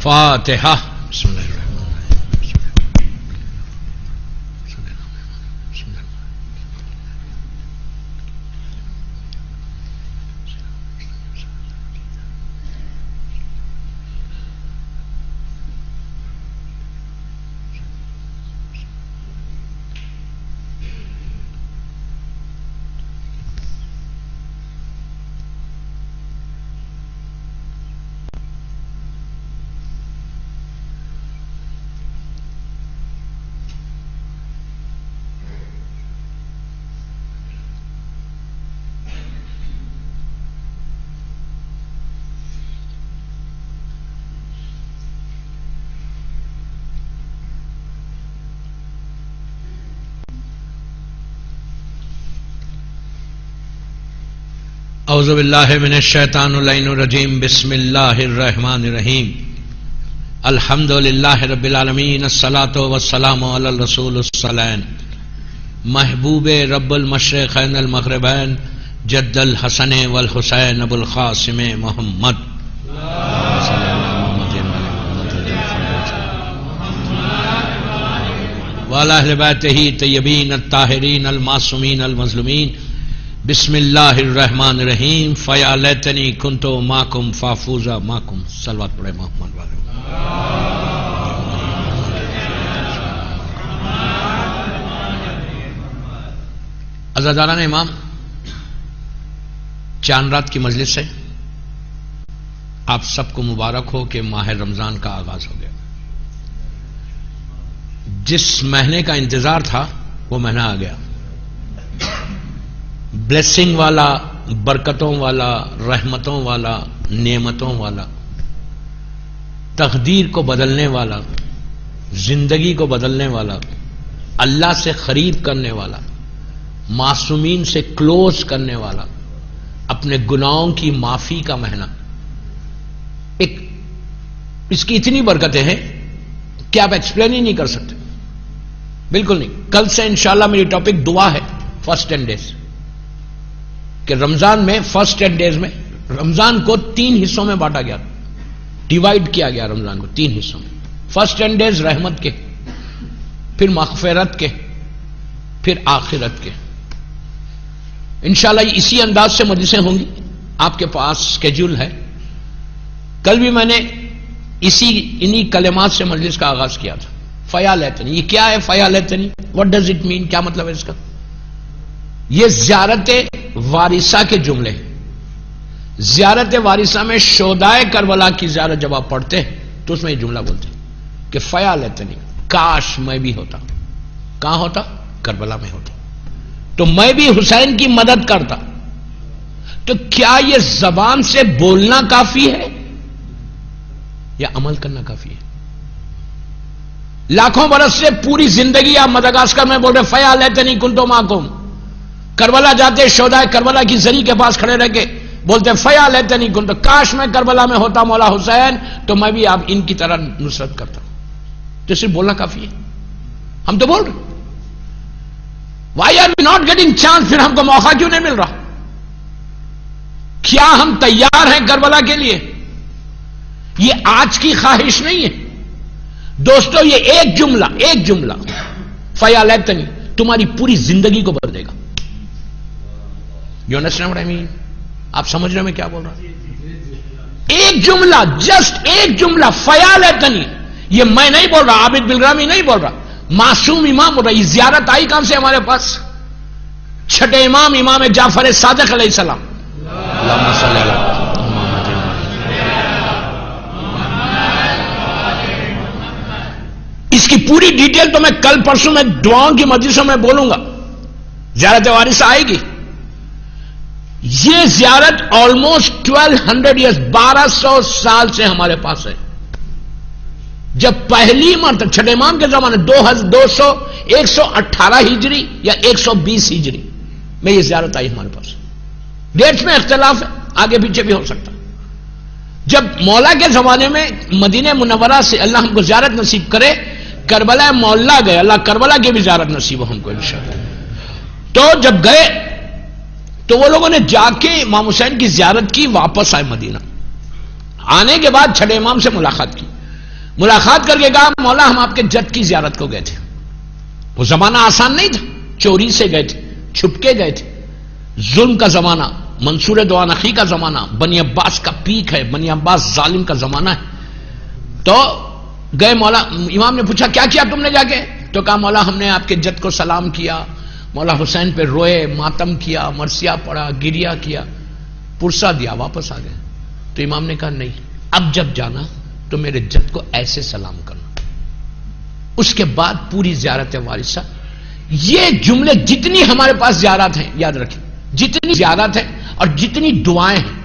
فاتحہ. بسم اللہ الرحمن اعوذ باللہ من الشیطان اللعین الرجیم. بسم اللہ الرحمن الرحیم. الحمد للہ رب العالمین. الصلاۃ والسلام علی الرسول الصلین. محبوب رب المشرقین المغربین جد الحسن والحسین ابو القاسم محمد. وعلی اہل بیتہ طیبین الطاہرین المعصومین المظلومین. بسم اللہ الرحمن الرحیم. فیا لیتنی کنتو معکم فافوز معکم. صلوات پڑھے محمد والے. عزاداران امام، چاند رات کی مجلس ہے. آپ سب کو مبارک ہو کہ ماہ رمضان کا آغاز ہو گیا. جس مہینے کا انتظار تھا وہ مہینہ آ گیا. بلیسنگ والا، برکتوں والا، رحمتوں والا، نعمتوں والا، تقدیر کو بدلنے والا، زندگی کو بدلنے والا، اللہ سے قریب کرنے والا، معصومین سے کلوز کرنے والا، اپنے گناہوں کی معافی کا مہینہ. اس کی اتنی برکتیں ہیں کہ آپ ایکسپلین ہی نہیں کر سکتے. بالکل نہیں. کل سے انشاءاللہ میری ٹاپک دعا ہے. فرسٹ 10 days کہ رمضان میں فرسٹ 10 days میں رمضان کو 3 حصوں میں بانٹا گیا، ڈیوائڈ کیا گیا رمضان کو 3 حصوں میں. فرسٹ 10 days رحمت کے، پھر مغفرت کے، پھر آخرت کے. انشاءاللہ اسی انداز سے مجلسیں ہوں گی. آپ کے پاس اسکیڈول ہے. کل بھی میں نے انہی کلمات سے مجلس کا آغاز کیا تھا. فیا لیتنی. یہ کیا ہے فیا لیتنی؟ What does it mean? کیا مطلب ہے اس کا؟ یہ زیارت وارثہ کے جملے ہیں. زیارت وارثہ میں شہدائے کربلا کی زیارت جب آپ پڑھتے ہیں تو اس میں یہ جملہ بولتے ہیں کہ فیا لیتنی، کاش میں بھی ہوتا. کہاں ہوتا؟ کربلا میں ہوتا تو میں بھی حسین کی مدد کرتا. تو کیا یہ زبان سے بولنا کافی ہے یا عمل کرنا کافی ہے؟ لاکھوں برس سے پوری زندگی آپ مدغاسکر میں بول رہے فیا لیتنی کنتو معکم. کربلا جاتے شہدائے کربلا کی زری کے پاس کھڑے رہ کے بولتے فیا لیتنی کنتو، کاش میں کربلا میں ہوتا مولا حسین تو میں بھی آپ ان کی طرح نصرت کرتا. تو صرف بولنا کافی ہے؟ ہم تو بول رہے. Why are we not getting chance? پھر ہم کو موقع کیوں نہیں مل رہا؟ کیا ہم تیار ہیں کربلا کے لیے؟ یہ آج کی خواہش نہیں ہے دوستو. یہ ایک جملہ فیا لیتنی تمہاری پوری زندگی کو بدل دے گا. یو انڈرسٹینڈ واٹ آئی مین؟ آپ سمجھ رہے ہیں میں کیا بول رہا ہوں؟ ایک جملہ، جسٹ ایک جملہ فیا لیتنی. یہ میں نہیں بول رہا، عابد بلرامی نہیں بول رہا، معصوم امام بول رہا. یہ زیارت آئی کہاں سے ہمارے پاس؟ چھٹے امام جعفر صادق علیہ السلام. اللہم صلی اللہ. اس کی پوری ڈیٹیل تو میں کل پرسوں میں دعاؤں کی مجلسوں میں بولوں گا. زیارت وارثہ آئے گی. یہ زیارت آلموسٹ 1200 ایئرز، 1200 سال سے ہمارے پاس ہے. جب پہلی مرتبہ چھٹے امام کے زمانے 118 ہجری یا 120 ہجری میں یہ زیارت آئی ہمارے پاس. ڈیٹس میں اختلاف ہے، آگے پیچھے بھی ہو سکتا. جب مولا کے زمانے میں مدینہ منورہ سے اللہ ہم کو زیارت نصیب کرے، کربلا مولا گئے، اللہ کربلا کی بھی زیارت نصیب ہو ہم کو انشاءاللہ. تو جب گئے تو وہ لوگوں نے جا کے امام حسین کی زیارت کی، واپس آئے مدینہ. آنے کے بعد چھٹے امام سے ملاقات کی. ملاقات کر کے کہا مولا ہم آپ کے جد کی زیارت کو گئے تھے. وہ زمانہ آسان نہیں تھا, چوری سے گئے تھے, چھپ کے گئے تھے, ظلم کا زمانہ, منصور دوانخی کا زمانہ, بنی عباس کا پیک ہے, بنی عباس ظالم کا زمانہ ہے. تو گئے, مولا امام نے پوچھا کیا کیا تم نے جا کے؟ تو کہا مولا ہم نے آپ کے جد کو سلام کیا, مولا حسین پہ روئے, ماتم کیا, مرثیہ پڑھا, گریہ کیا, پرسہ دیا, واپس آ گئے. تو امام نے کہا نہیں, اب جب جانا تو میرے جد کو ایسے سلام کرنا. اس کے بعد پوری زیارت وارثہ. یہ جملے جتنی ہمارے پاس زیارت ہیں یاد رکھیں, جتنی زیارت ہے اور جتنی دعائیں ہیں,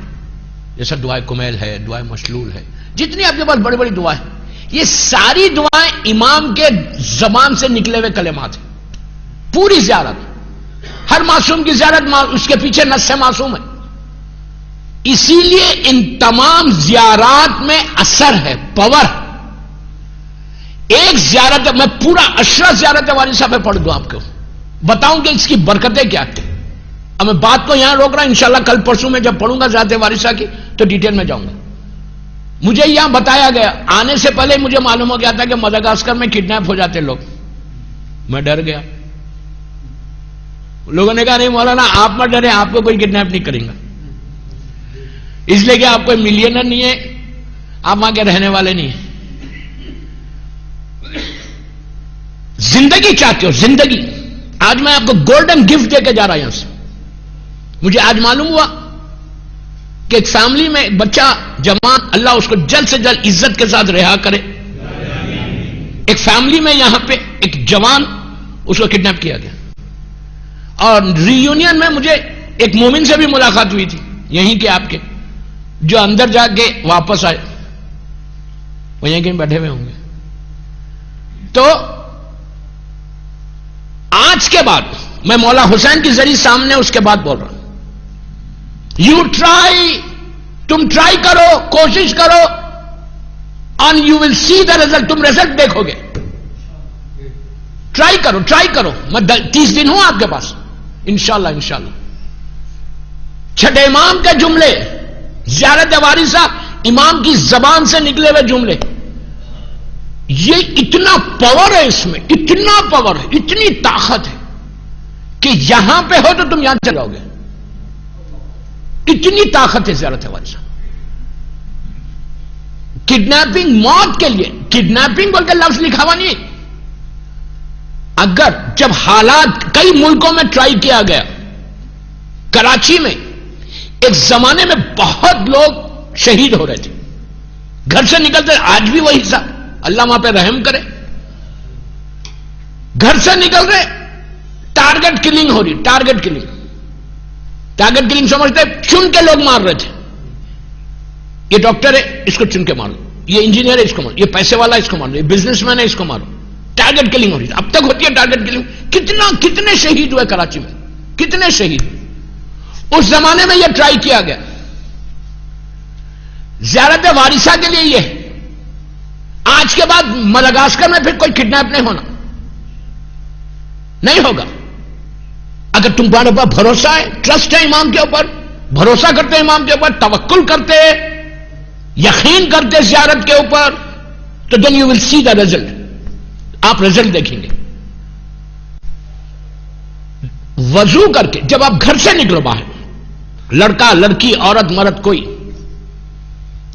جیسا دعائے کمیل ہے, دعائے مشلول ہے, جتنی آپ کے پاس بڑی بڑی دعائیں, یہ ساری دعائیں امام کے زبان سے نکلے ہوئے کلمات ہیں. پوری زیارت, ہر معصوم کی زیارت اس کے پیچھے نص معصوم ہے. اسی لیے ان تمام زیارات میں اثر ہے, پاور. ایک زیارت میں پورا اشرا زیارت وارثہ پہ پڑھ دوں آپ کو, بتاؤں کہ اس کی برکتیں کیا تھیں. اب میں بات کو یہاں روک رہا ہوں, انشاءاللہ کل پرسوں میں جب پڑھوں گا زیارت وارثہ کی تو ڈیٹیل میں جاؤں گا. مجھے یہاں بتایا گیا, آنے سے پہلے مجھے معلوم ہو گیا تھا کہ مدغاسکر میں کڈنیپ ہو جاتے لوگ. میں ڈر گیا. لوگوں نے کہا نہیں مولانا آپ مت ڈریں, آپ کو کوئی کڈنیپ نہیں کریں گا, اس لیے کہ آپ کوئی ملینر نہیں ہے, آپ وہاں کے رہنے والے نہیں ہیں. زندگی چاہتے ہو, زندگی. آج میں آپ کو گولڈن گفٹ دے کے جا رہا ہوں یہاں سے. مجھے آج معلوم ہوا کہ ایک فیملی میں ایک بچہ جوان, اللہ اس کو جلد سے جلد عزت کے ساتھ رہا کرے. ایک فیملی میں یہاں پہ ایک جوان, اس کو کڈنیپ کیا گیا. اور ری یونین میں مجھے ایک مومن سے بھی ملاقات ہوئی تھی یہیں کے آپ کے, جو اندر جا کے واپس آئے, وہ یہیں کہیں بیٹھے ہوئے ہوں گے. تو آج کے بعد میں مولا حسین کی ذریعے سامنے اس کے بعد بول رہا ہوں, یو ٹرائی, تم ٹرائی کرو, کوشش کرو, and you will see the result, تم ریزلٹ دیکھو گے. ٹرائی کرو, ٹرائی کرو. میں 30 دن ہوں آپ کے پاس انشاءاللہ. انشاءاللہ چھٹے امام کے جملے, زیارت وارثہ امام کی زبان سے نکلے ہوئے جملے, یہ اتنا پاور ہے اس میں, اتنا پاور ہے, اتنی طاقت ہے کہ یہاں پہ ہو تو تم یہاں چلاؤ گے. اتنی طاقت ہے زیارت وارثہ. کڈنیپنگ موت کے لیے, کڈنیپنگ بول کے لفظ لکھا ہوا نہیں. اگر جب حالات کئی ملکوں میں ٹرائی کیا گیا, کراچی میں ایک زمانے میں بہت لوگ شہید ہو رہے تھے, گھر سے نکلتے, آج بھی وہی حصہ, اللہ وہاں پہ رحم کرے, گھر سے نکل رہے, ٹارگٹ کلنگ ہو رہی, ٹارگٹ کلنگ. ٹارگٹ کلنگ سمجھتے چن کے لوگ مار رہے تھے. یہ ڈاکٹر ہے اس کو چن کے مارو, یہ انجینئر ہے اس کو مارو, یہ پیسے والا اس کو مارو, یہ بزنس مین ہے اس کو مارو. ٹارگٹ کلنگ ہو رہی ہے, اب تک ہوتی ہے ٹارگٹ کلنگ. کتنے شہید ہوئے کراچی میں, کتنے شہید. اس زمانے میں یہ ٹرائی کیا گیا. زیارت وارثہ کے لیے یہ, آج کے بعد مدغاسکر میں پھر کوئی کڈنیپ نہیں ہونا, نہیں ہوگا. اگر تمہارے اوپر بھروسہ ہے, ٹرسٹ ہے امام کے اوپر, بھروسہ کرتے امام کے اوپر, توکل کرتے, یقین کرتے زیارت کے اوپر, تو then you will see the result. آپ ریزلٹ دیکھیں گے. وضو کر کے جب آپ گھر سے نکلو باہر, لڑکا لڑکی عورت مرد, کوئی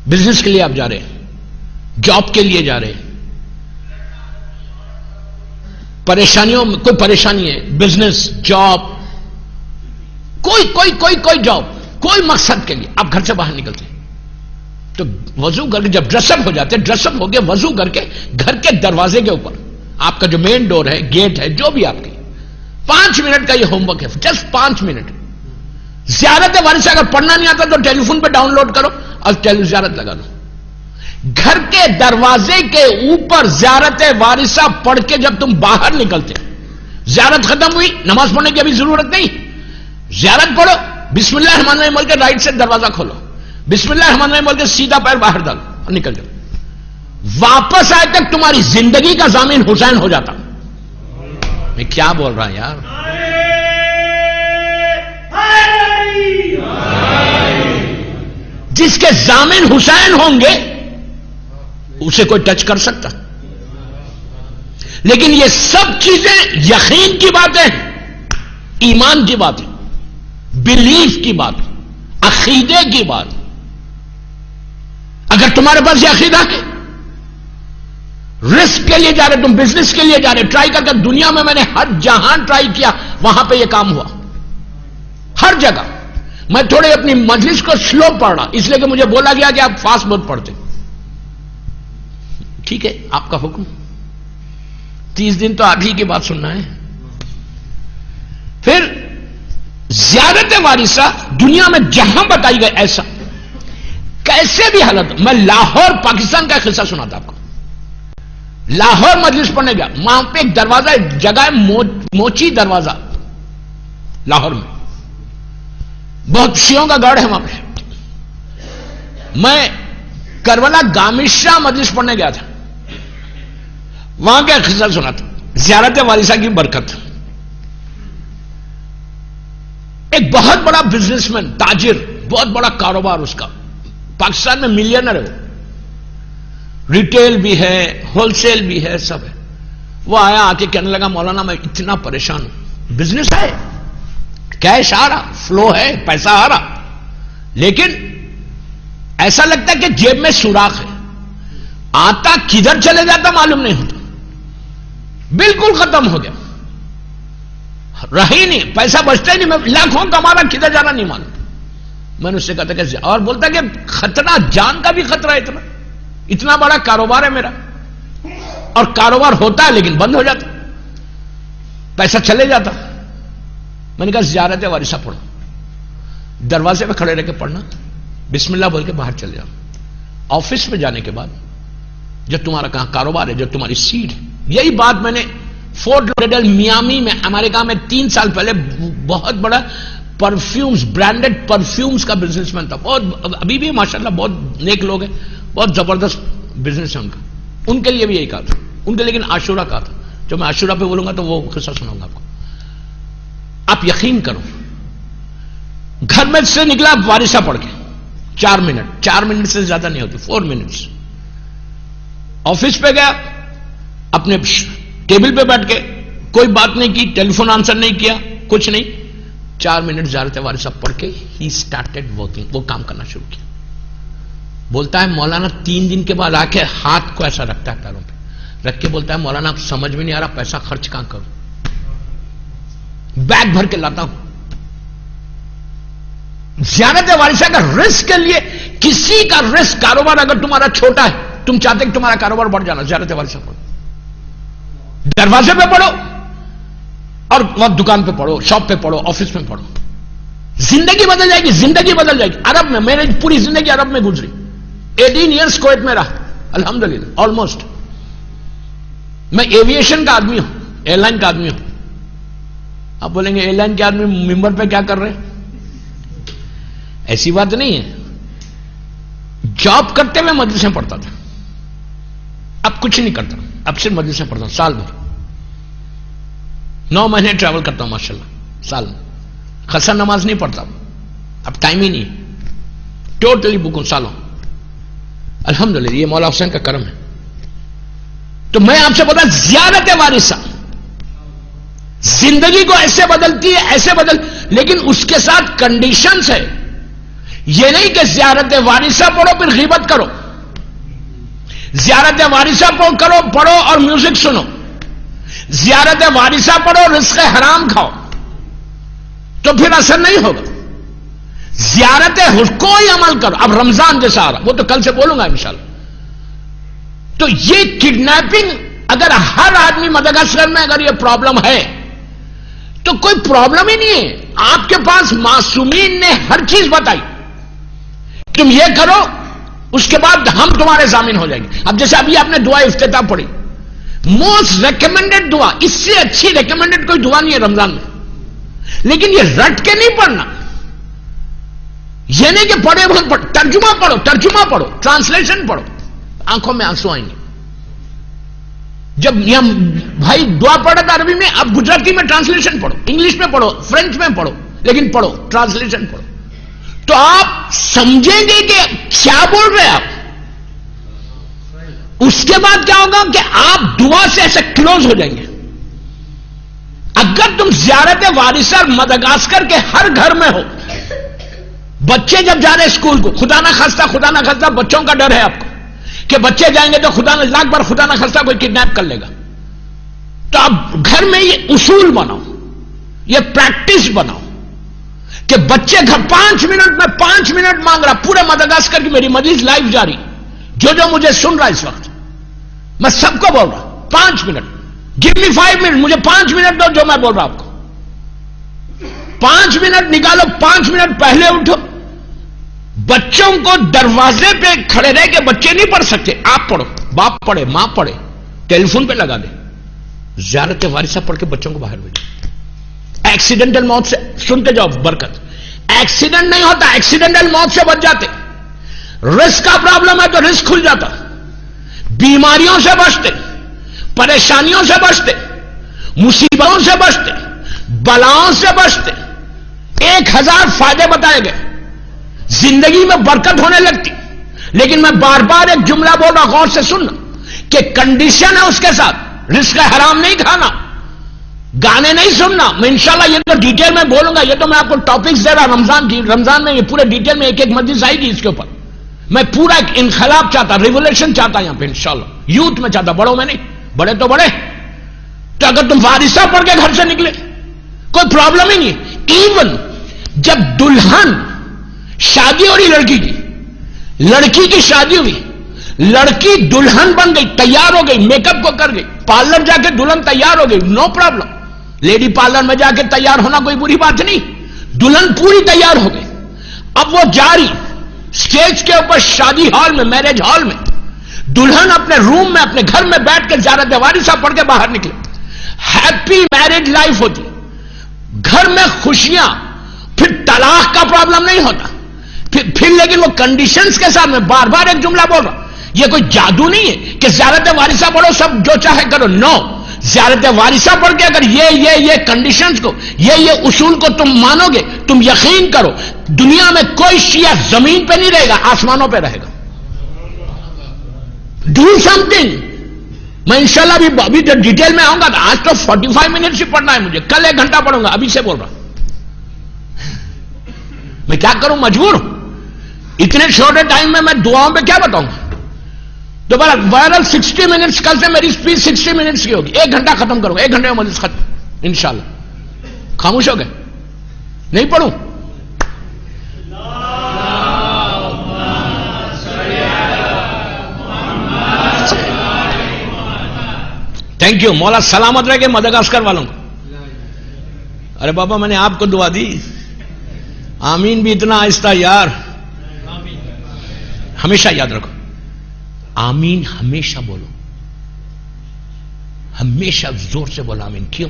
بزنس کے لیے آپ جا رہے ہیں, جاب کے لیے جا رہے ہیں, پریشانیوں میں کوئی پریشانی ہے, بزنس, جاب, کوئی جاب, کوئی مقصد کے لیے آپ گھر سے باہر نکلتے ہیں, تو وضو کر کے جب ڈریس اپ ہو جاتے, ڈریس اپ ہو گئے, وضو کر کے گھر کے دروازے کے اوپر, آپ کا جو مین ڈور ہے, گیٹ ہے, جو بھی آپ کی, 5 منٹ کا یہ ہوم ورک ہے, جسٹ 5 منٹ. زیارت وارثہ اگر پڑھنا نہیں آتا تو ٹیلی فون پہ ڈاؤن لوڈ کرو اور زیارت لگا دو. گھر کے دروازے کے اوپر زیارت وارثہ پڑھ کے جب تم باہر نکلتے, زیارت ختم ہوئی, نماز پڑھنے کی ابھی ضرورت نہیں, زیارت پڑھو, بسم اللہ الرحمن الرحیم بول کے رائٹ سے دروازہ کھولو, بسم اللہ الرحمن الرحیم بول کے سیدھا پیر باہر ڈالو اور نکل جاؤ. واپس آئے تک تمہاری زندگی کا ضامن حسین ہو جاتا. میں کیا بول رہا ہوں یار, جس کے ضامن حسین ہوں گے اسے کوئی ٹچ کر سکتا؟ لیکن یہ سب چیزیں یقین کی باتیں ہیں، ایمان کی بات ہے، بلیف کی بات، عقیدے کی بات۔ اگر تمہارے پاس یہ عقیدہ ہے، رسک کے لیے جا رہے، تم بزنس کے لیے جا رہے، ٹرائی کر کے دنیا میں نے ہر جہاں ٹرائی کیا، وہاں پہ یہ کام ہوا، ہر جگہ۔ میں تھوڑے اپنی مجلس کو سلو پڑھ رہا، اس لیے کہ مجھے بولا گیا کہ آپ فاسٹ بہت پڑھتے۔ ٹھیک ہے، آپ کا حکم، 30 دن تو آپ ہی کی بات سننا ہے۔ پھر زیارت وارثہ دنیا میں جہاں بتائی گئی، ایسا کیسے بھی حالت۔ میں لاہور پاکستان کا قصہ سناتا آپ کو۔ لاہور مجلس پڑھنے گیا، وہاں پہ ایک دروازہ، ایک جگہ ہے موچی دروازہ، لاہور میں بہت شیعوں کا گڑھ ہے وہاں پہ۔ میں کربلا گامشہ مجلس پڑھنے گیا تھا، وہاں کا قصہ سنا تھا، زیارت وارثہ کی برکت۔ ایک بہت بڑا بزنس مین، تاجر، بہت بڑا کاروبار اس کا، پاکستان میں ملینر ہے وہ، ریٹیل بھی ہے، ہول سیل بھی ہے، سب ہے۔ وہ آیا، آ کے کہنے لگا مولانا میں اتنا پریشان ہوں، بزنس ہے، کیش آ رہا، فلو ہے، پیسہ آ رہا، لیکن ایسا لگتا ہے کہ جیب میں سوراخ ہے، آتا کدھر چلے جاتا معلوم نہیں ہوتا، بالکل ختم ہو گیا، رہی نہیں، پیسہ بچتا ہی نہیں، میں لاکھوں کما رہا، کدھر جانا نہیں معلوم۔ میں نے اس سے کہا تھا کہ، اور بولتا کہ خطرہ، جان کا بھی خطرہ ہے، اتنا بڑا کاروبار ہے میرا، اور کاروبار ہوتا ہے لیکن بند ہو جاتا، پیسہ چلے جاتا۔ میں نے کہا زیارت وارثہ پڑھو، دروازے پہ کھڑے رہ کے پڑھنا، بسم اللہ بول کے باہر چلے جاؤ۔ آفس میں جانے کے بعد جو تمہارا کہاں کاروبار ہے، جو تمہاری سیٹ ہے، یہی بات میں نے فورٹ لوڈرڈیل میامی میں، امریکہ میں 3 سال پہلے، بہت بڑا پرفیومز، برانڈڈ پرفیومز کا بزنس مین تھا، بہت، ابھی بھی ماشاءاللہ بہت نیک لوگ ہیں، بہت زبردست بزنس ہے ان کا، ان کے لیے بھی یہی کہا تھا ان کے، لیکن عاشورہ کہا تھا، جو میں عاشورہ پہ بولوں گا تو وہ قصہ سناؤں گا آپ کو۔ آپ یقین کرو، گھر میں سے نکلا وارثہ پڑھ کے 4 منٹ سے زیادہ نہیں ہوتی، 4 منٹس۔ آفس پہ گیا، اپنے ٹیبل پہ بیٹھ کے کوئی بات نہیں کی، ٹیلی فون آنسر نہیں کیا، کچھ نہیں، 4 منٹ زیارت وارثہ پڑھ کے ہی اسٹارٹڈ ورکنگ، وہ کام کرنا شروع کیا۔ بولتا ہے مولانا 3 دن کے بعد آ کے ہاتھ کو ایسا رکھتا ہے پیروں پہ، رکھ کے بولتا ہے مولانا اب سمجھ میں نہیں آ رہا پیسہ خرچ کہاں کروں، بیگ بھر کے لاتا ہوں۔ زیارت وارثہ کا رسک کے لیے، کسی کا رسک، کاروبار اگر تمہارا چھوٹا ہے، تم چاہتے کہ تمہارا کاروبار بڑھ جانا، زیارت وارثہ پڑھو، دروازے پہ پڑھو، اور وقت دکان پہ پڑھو، شاپ پہ پڑھو، آفس میں پڑھو، زندگی بدل جائے گی، زندگی بدل جائے گی۔ عرب میں، میری پوری زندگی عرب میں گزری، 18 ایئرس کویت میں رہا، الحمدللہ آلموسٹ۔ میں ایویشن کا آدمی ہوں، ایئر لائن کا آدمی ہوں۔ آپ بولیں گے ایئر لائن کے آدمی ممبر پہ کیا کر رہے ہیں؟ ایسی بات نہیں ہے، جاب کرتے میں مجلسیں پڑھتا تھا، اب کچھ نہیں کرتا، اب صرف مجلسیں پڑھتا ہوں، سال بھر 9 مہینے ٹریول کرتا ہوں ماشاءاللہ سال میں، قصر نماز نہیں پڑھتا، اب ٹائم ہی نہیں، ٹوٹلی بکوں سالوں، الحمدللہ یہ مولا حسین کا کرم ہے۔ تو میں آپ سے بولا زیارت وارثہ زندگی کو ایسے بدلتی ہے، ایسے بدل، لیکن اس کے ساتھ کنڈیشنز ہے، یہ نہیں کہ زیارت وارثہ پڑھو پھر غیبت کرو، زیارت وارثہ پڑھو اور میوزک سنو، زیارت وارثہ پڑھو رزق حرام کھاؤ، تو پھر اثر نہیں ہوگا۔ زیارت کوئی عمل کرو، اب رمضان جیسا آ رہا، وہ تو کل سے بولوں گا انشاءاللہ۔ تو یہ کڈنیپنگ، اگر ہر آدمی مدغاسکر میں اگر یہ پرابلم ہے تو کوئی پرابلم ہی نہیں ہے، آپ کے پاس معصومین نے ہر چیز بتائی، تم یہ کرو، اس کے بعد ہم تمہارے ضامن ہو جائیں گے۔ اب جیسے ابھی آپ نے دعا افتتاح پڑھی، موسٹ ریکمینڈڈ دعا، اس سے اچھی ریکمینڈڈ کوئی دعا نہیں ہے رمضان میں، لیکن یہ رٹ کے نہیں پڑھنا، یہ نہیں کہ پڑھے بہت پڑھ، ترجمہ پڑھو، ٹرانسلیشن پڑھو، آنکھوں میں آنسو آئیں گے۔ جب یہ بھائی دعا پڑھا تھا عربی میں، اب گجراتی میں ٹرانسلیشن پڑھو، انگلش میں پڑھو، فرینچ میں پڑھو، لیکن پڑھو، ٹرانسلیشن پڑھو، تو آپ سمجھیں گے کہ کیا بول رہے آپ۔ اس کے بعد کیا ہوگا کہ آپ دعا سے ایسے کلوز ہو جائیں گے. اگر تم زیارت وارثہ مدغاسکر کے ہر گھر میں ہو, بچے جب جا رہے اسکول کو, خدا نہ خواستہ بچوں کا ڈر ہے آپ کو کہ بچے جائیں گے تو خدا نہ لاکھ بار خدا نہ خواستہ کوئی کڈنیپ کر لے گا, تو آپ گھر میں یہ اصول بناؤ, یہ پریکٹس بناؤ کہ بچے گھر 5 منٹ میں 5 منٹ مانگ رہا, پورے مدغاسکر کی میری مجلس لائیو جاری, جو مجھے سن رہا اس وقت میں سب کو بول رہا 5 منٹ, گیو می 5 منٹ, مجھے 5 منٹ دو جو میں بول رہا آپ کو. 5 منٹ نکالو, 5 منٹ پہلے اٹھو, بچوں کو دروازے پہ کھڑے رہ کے بچے نہیں پڑھ سکتے, آپ پڑھو, باپ پڑھے, ماں پڑھے, ٹیلی فون پہ لگا دے, زیارت وارثہ پڑھ کے بچوں کو باہر بھیجو. ایکسیڈنٹل موت سے سنتے جاؤ برکت, ایکسیڈنٹ نہیں ہوتا, ایکسیڈنٹل موت سے بچ جاتے. رزق کا پرابلم ہے تو رزق کھل جاتا, بیماریوں سے بچتے, پریشانیوں سے بچتے, مصیبتوں سے بچتے, بلاؤں سے بچتے. 1000 فائدے بتائے گئے, زندگی میں برکت ہونے لگتی. لیکن میں بار بار ایک جملہ بول رہا, غور سے سننا, کہ کنڈیشن ہے اس کے ساتھ, رزق حرام نہیں کھانا, گانے نہیں سننا. میں انشاءاللہ یہ تو ڈیٹیل میں بولوں گا, یہ تو میں آپ کو ٹاپکس دے رہا رمضان کی, رمضان میں یہ پورے ڈیٹیل میں ایک مجلس آئے گی اس کے اوپر. میں پورا ایک انقلاب چاہتا, ریولیوشن چاہتا یہاں پہ انشاءاللہ, یوتھ میں چاہتا, بڑوں میں نہیں, بڑے تو بڑے. تو اگر تم وارثہ پڑھ کے گھر سے نکلے کوئی پرابلم ہی نہیں. ایون جب دلہن شادی ہو رہی, لڑکی کی شادی ہوئی, لڑکی دلہن بن گئی, تیار ہو گئی, میک اپ کو کر گئی, پارلر جا کے دلہن تیار ہو گئی, نو پرابلم. لیڈی پارلر میں جا کے تیار ہونا کوئی بری بات نہیں, دلہن پوری تیار ہو گئی. اب وہ جاری اسٹیج کے اوپر شادی ہال میں, میرج ہال میں, دلہن اپنے روم میں اپنے گھر میں بیٹھ کے زیارت وارثہ پڑھ کے باہر نکلے. ہیپی میرج لائف ہوتی, گھر میں خوشیاں, پھر طلاق کا پرابلم نہیں ہوتا. پھر لیکن وہ کنڈیشنز کے ساتھ, میں بار بار ایک جملہ بول رہا, یہ کوئی جادو نہیں ہے کہ زیارت وارثہ پڑھو سب جو چاہے کرو. نو, زیارت وارثہ پڑھ کے اگر یہ کنڈیشنز کو, یہ اصول کو تم مانو گے, تم یقین کرو, دنیا میں کوئی شیعہ زمین پہ نہیں رہے گا, آسمانوں پہ رہے گا. Do some thing. میں انشاءاللہ ابھی ڈیٹیل میں آؤں گا, آج تو 45 منٹ سے پڑھنا ہے مجھے, کل 1 گھنٹہ پڑھوں گا, ابھی سے بول رہا. میں کیا کروں, مجبور ہوں. اتنے چھوٹے ٹائم میں دعاؤں پہ کیا بتاؤں گا. تو بہرحال 60 منٹس, کل سے میری اسپیچ 60 منٹس کی ہوگی, 1 گھنٹہ ختم کروں گا, 1 گھنٹے میں مجلس ختم انشاءاللہ. خاموش ہو گئے, نہیں پڑھوں. Thank you. مولا سلامت رہے گے مدغاسکر والوں کو. ارے بابا میں نے آپ کو دعا دی, آمین بھی اتنا آہستہ یار, ہمیشہ یاد رکھو, آمین ہمیشہ بولو, ہمیشہ زور سے بولو آمین. کیوں؟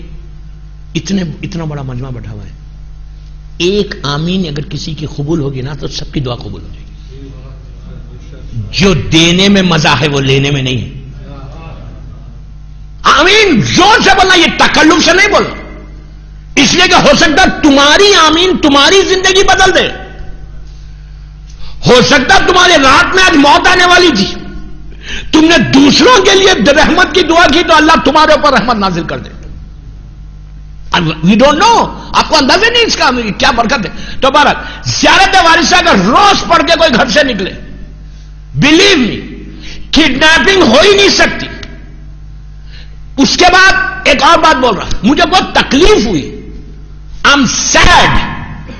اتنا بڑا مجمع بیٹھا ہوا ہے, ایک آمین اگر کسی کی قبول ہوگی نا تو سب کی دعا قبول ہو جائے گی. جو دینے میں مزہ ہے وہ لینے میں نہیں ہے. آمین زور سے بولنا, یہ تکلف سے نہیں بولنا, اس لیے کہ ہو سکتا تمہاری آمین تمہاری زندگی بدل دے. ہو سکتا تمہارے رات میں آج موت آنے والی تھی, تم نے دوسروں کے لیے رحمت کی دعا کی تو اللہ تمہارے اوپر رحمت نازل کر دے. وی ڈونٹ نو, آپ کو اندازہ نہیں اس کا کیا برکت ہے. تو بہرحال زیارت وارثہ کا روز پڑھ کے کوئی گھر سے نکلے, بلیو می کڈنیپنگ ہو ہی نہیں سکتی. اس کے بعد ایک اور بات بول رہا, مجھے بہت تکلیف ہوئی, آئی ایم سیڈ,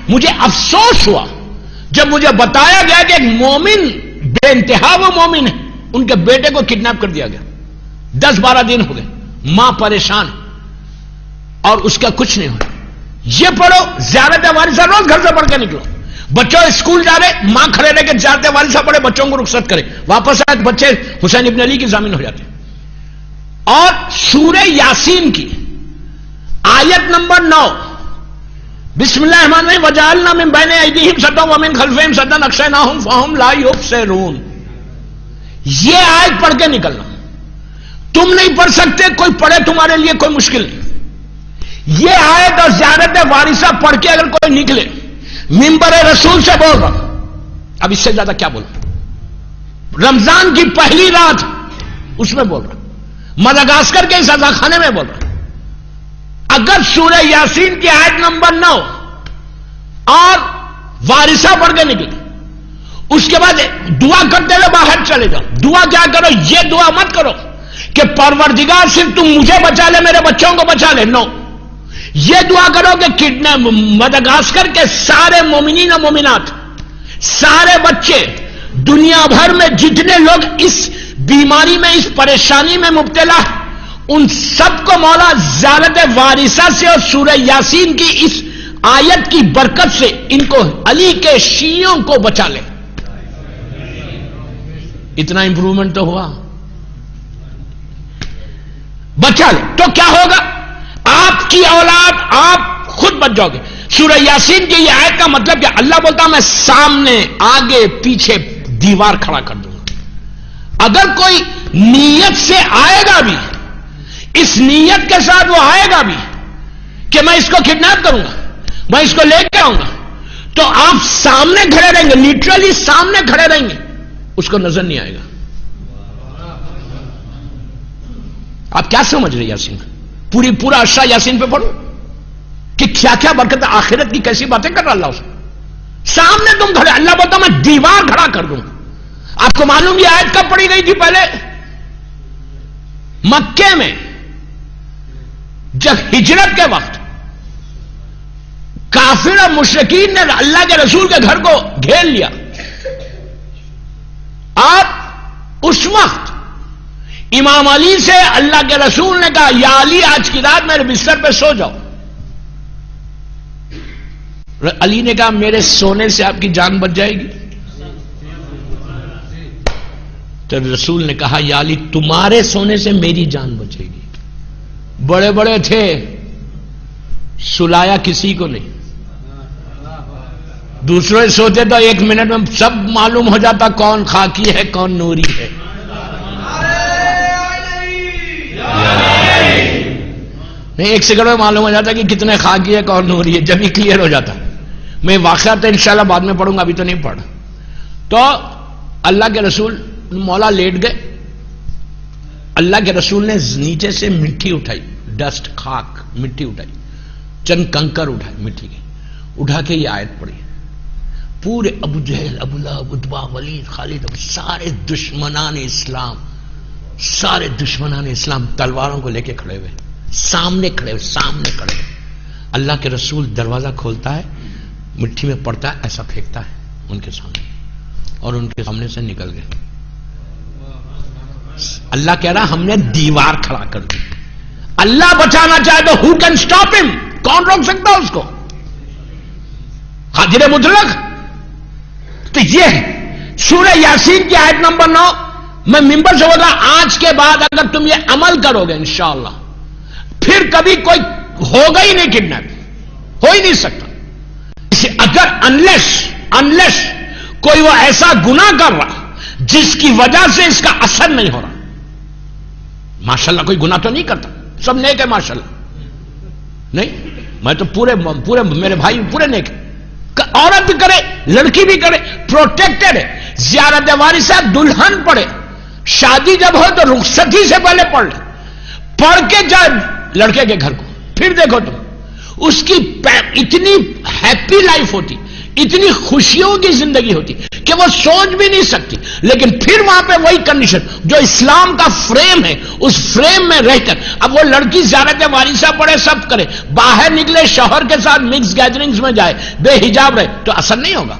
مجھے افسوس ہوا جب مجھے بتایا گیا کہ ایک مومن, بے انتہا وہ مومن ہے, ان کے بیٹے کو کڈنیپ کر دیا گیا. 10-12 دن ہو گئے, ماں پریشان اور اس کا کچھ نہیں ہوا. یہ پڑھو زیارت وارثہ, روز گھر سے پڑھ کے نکلو. بچوں اسکول جا رہے, ماں کھڑے رہ کے زیارت وارثہ پڑھے, بچوں کو رخصت کرے, واپس آئے بچے حسین ابن علی کی ضامن ہو جاتے. اور سورہ یاسین کی آیت نمبر 9, بسم اللہ الرحمن الرحیم, وجعلنا من بین ایدیہم سدا ومن خلفہم سدا اغشیناہم فہم لا یبصرون. یہ آیت پڑھ کے نکلنا. تم نہیں پڑھ سکتے, کوئی پڑھے تمہارے لیے کوئی مشکل نہیں. یہ آیت اور زیارت وارثہ پڑھ کے اگر کوئی نکلے, منبر رسول سے بول رہا, اب اس سے زیادہ کیا بولوں. رمضان کی پہلی رات اس میں بول رہا، مدغاسکر کے اس عزا خانے میں بول رہا۔ اگر سورہ یاسین کی آیت نمبر 9 اور وارثہ پڑھ کے نکلے، اس کے بعد دعا کرتے ہوئے باہر چلے جاؤ، دعا کیا کرو؟ یہ دعا مت کرو کہ پروردگار صرف تم مجھے بچا لے، میرے بچوں کو بچا لے، نو، یہ دعا کرو کہ مدغاسکر کے سارے مومنین و مومنات، سارے بچے، دنیا بھر میں جتنے لوگ اس بیماری میں، اس پریشانی میں مبتلا ہیں، ان سب کو مولا زیارت وارثہ سے اور سورہ یاسین کی اس آیت کی برکت سے ان کو، علی کے شیعوں کو بچا لے۔ اتنا امپروومنٹ تو ہوا، بچا لے تو کیا ہوگا؟ آپ کی اولاد، آپ خود بچ جاؤ گے۔ سورہ یاسین کی یہ آیت کا مطلب کہ اللہ بولتا میں سامنے، آگے، پیچھے دیوار کھڑا کر دوں گا۔ اگر کوئی نیت سے آئے گا بھی، اس نیت کے ساتھ وہ آئے گا بھی کہ میں اس کو کڈنیپ کروں گا، میں اس کو لے کے آؤں گا، تو آپ سامنے کھڑے رہیں گے، لیٹرلی سامنے کھڑے رہیں گے، اس کو نظر نہیں آئے گا۔ آپ کیا سمجھ رہے یاسین؟ پورا اشرا یاسین پہ پڑھو کہ کیا کیا برکت، آخرت کی کیسی باتیں کر رہا اللہ اس سامنے تم کھڑے، اللہ بولتا میں دیوار کھڑا کر دوں۔ آپ کو معلوم یہ آیت کب پڑھی گئی تھی؟ پہلے مکے میں، جب ہجرت کے وقت کافر اور مشرکین نے اللہ کے رسول کے گھر کو گھیر لیا، اور اس وقت امام علی سے اللہ کے رسول نے کہا یا علی آج کی رات میرے بستر پہ سو جاؤ۔ علی نے کہا میرے سونے سے آپ کی جان بچ جائے گی؟ تو رسول نے کہا یا علی تمہارے سونے سے میری جان بچے گی۔ بڑے بڑے تھے، سلایا کسی کو نہیں، دوسرے سوتے تو 1 منٹ میں سب معلوم ہو جاتا کون خاکی ہے کون نوری ہے۔ نہیں، 1 سیکنڈ میں معلوم ہو جاتا کہ کتنے خاکی ہے کون نوری ہے، جب ہی کلیئر ہو جاتا۔ میں واقعہ تو انشاءاللہ بعد میں پڑھوں گا، ابھی تو نہیں پڑھا۔ تو اللہ کے رسول مولا لیٹ گئے، اللہ کے رسول نے نیچے سے مٹی اٹھائی، ڈسٹ، خاک، مٹی اٹھائی، چند کنکر اٹھائے مٹی کے، اٹھا کے یہ آیت پڑھی۔ پورے ابو جہل، ابو لہب، عتبہ، ولید، خالد، سارے دشمنان اسلام، سارے دشمنان اسلام تلواروں کو لے کے کھڑے ہوئے، سامنے کھڑے ہوئے، سامنے کھڑے ہوئے۔ اللہ کے رسول دروازہ کھولتا ہے، مٹھی میں پڑتا ہے، ایسا پھینکتا ہے ان کے سامنے، اور ان کے سامنے سے نکل گئے۔ اللہ کہہ رہا ہم نے دیوار کھڑا کر دی۔ اللہ بچانا چاہے تو who can stop him؟ کون روک سکتا اس کو؟ قادر مطلق۔ تو یہ سورہ یاسین کی آیت نمبر 9 میں ممبر سے بولا آج کے بعد اگر تم یہ عمل کرو گے انشاءاللہ پھر کبھی کوئی ہوگا ہی نہیں کڈنیپ، ہو ہی نہیں سکتا۔ اگر انلیس کوئی وہ ایسا گناہ کر رہا جس کی وجہ سے اس کا اثر نہیں ہو رہا، ماشاءاللہ کوئی گناہ تو نہیں کرتا، سب نیک ہے ماشاءاللہ، نہیں میں تو پورے میرے بھائی پورے نیک ہیں، عورت بھی کرے لڑکی بھی کرے، پروٹیکٹڈ ہے۔ زیارت وارثہ دلہن پڑھے، شادی جب ہو تو رخصتی سے پہلے پڑھ لے، پڑھ کے جائے لڑکے کے گھر کو، پھر دیکھو تم اس کی اتنی ہیپی لائف ہوتی، اتنی خوشیوں کی زندگی ہوتی کہ وہ سوچ بھی نہیں سکتی۔ لیکن پھر وہاں پہ وہی کنڈیشن جو اسلام کا فریم ہے، اس فریم میں رہ کر اب وہ لڑکی زیارت وارثہ پڑھے، سب کرے، باہر نکلے شوہر کے ساتھ مکس گیدرنگز میں جائے، بے حجاب رہے، تو اثر نہیں ہوگا۔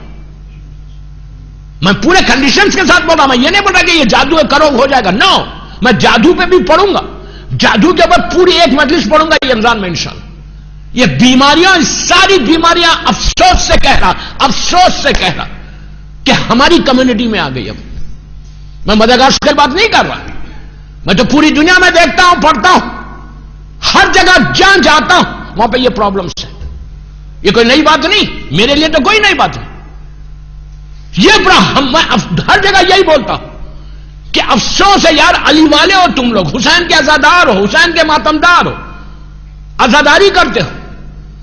میں پورے کنڈیشنز کے ساتھ بول رہا ہوں، میں یہ نہیں بول رہا کہ یہ جادو کرو ہو جائے گا، نو، میں جادو پہ بھی پڑھوں گا، جادو کے اوپر پوری ایک مجلس پڑھوں گا یہ رمضان میں انشاءاللہ۔ یہ بیماریاں، ساری بیماریاں افسوس سے کہہ رہا کہ ہماری کمیونٹی میں آ گئی۔ اب میں مدغاسکر کی بات نہیں کر رہا، میں تو پوری دنیا میں دیکھتا ہوں، پڑھتا ہوں، ہر جگہ جہاں جاتا ہوں وہاں پہ یہ پرابلمس ہیں۔ یہ کوئی نئی بات نہیں، میرے لیے تو کوئی نئی بات نہیں، یہ میں ہر جگہ یہی بولتا ہوں کہ افسوس ہے یار، علی والے ہو تم لوگ، حسین کے عزادار ہو، حسین کے ماتمدار ہو، عزاداری کرتے ہو،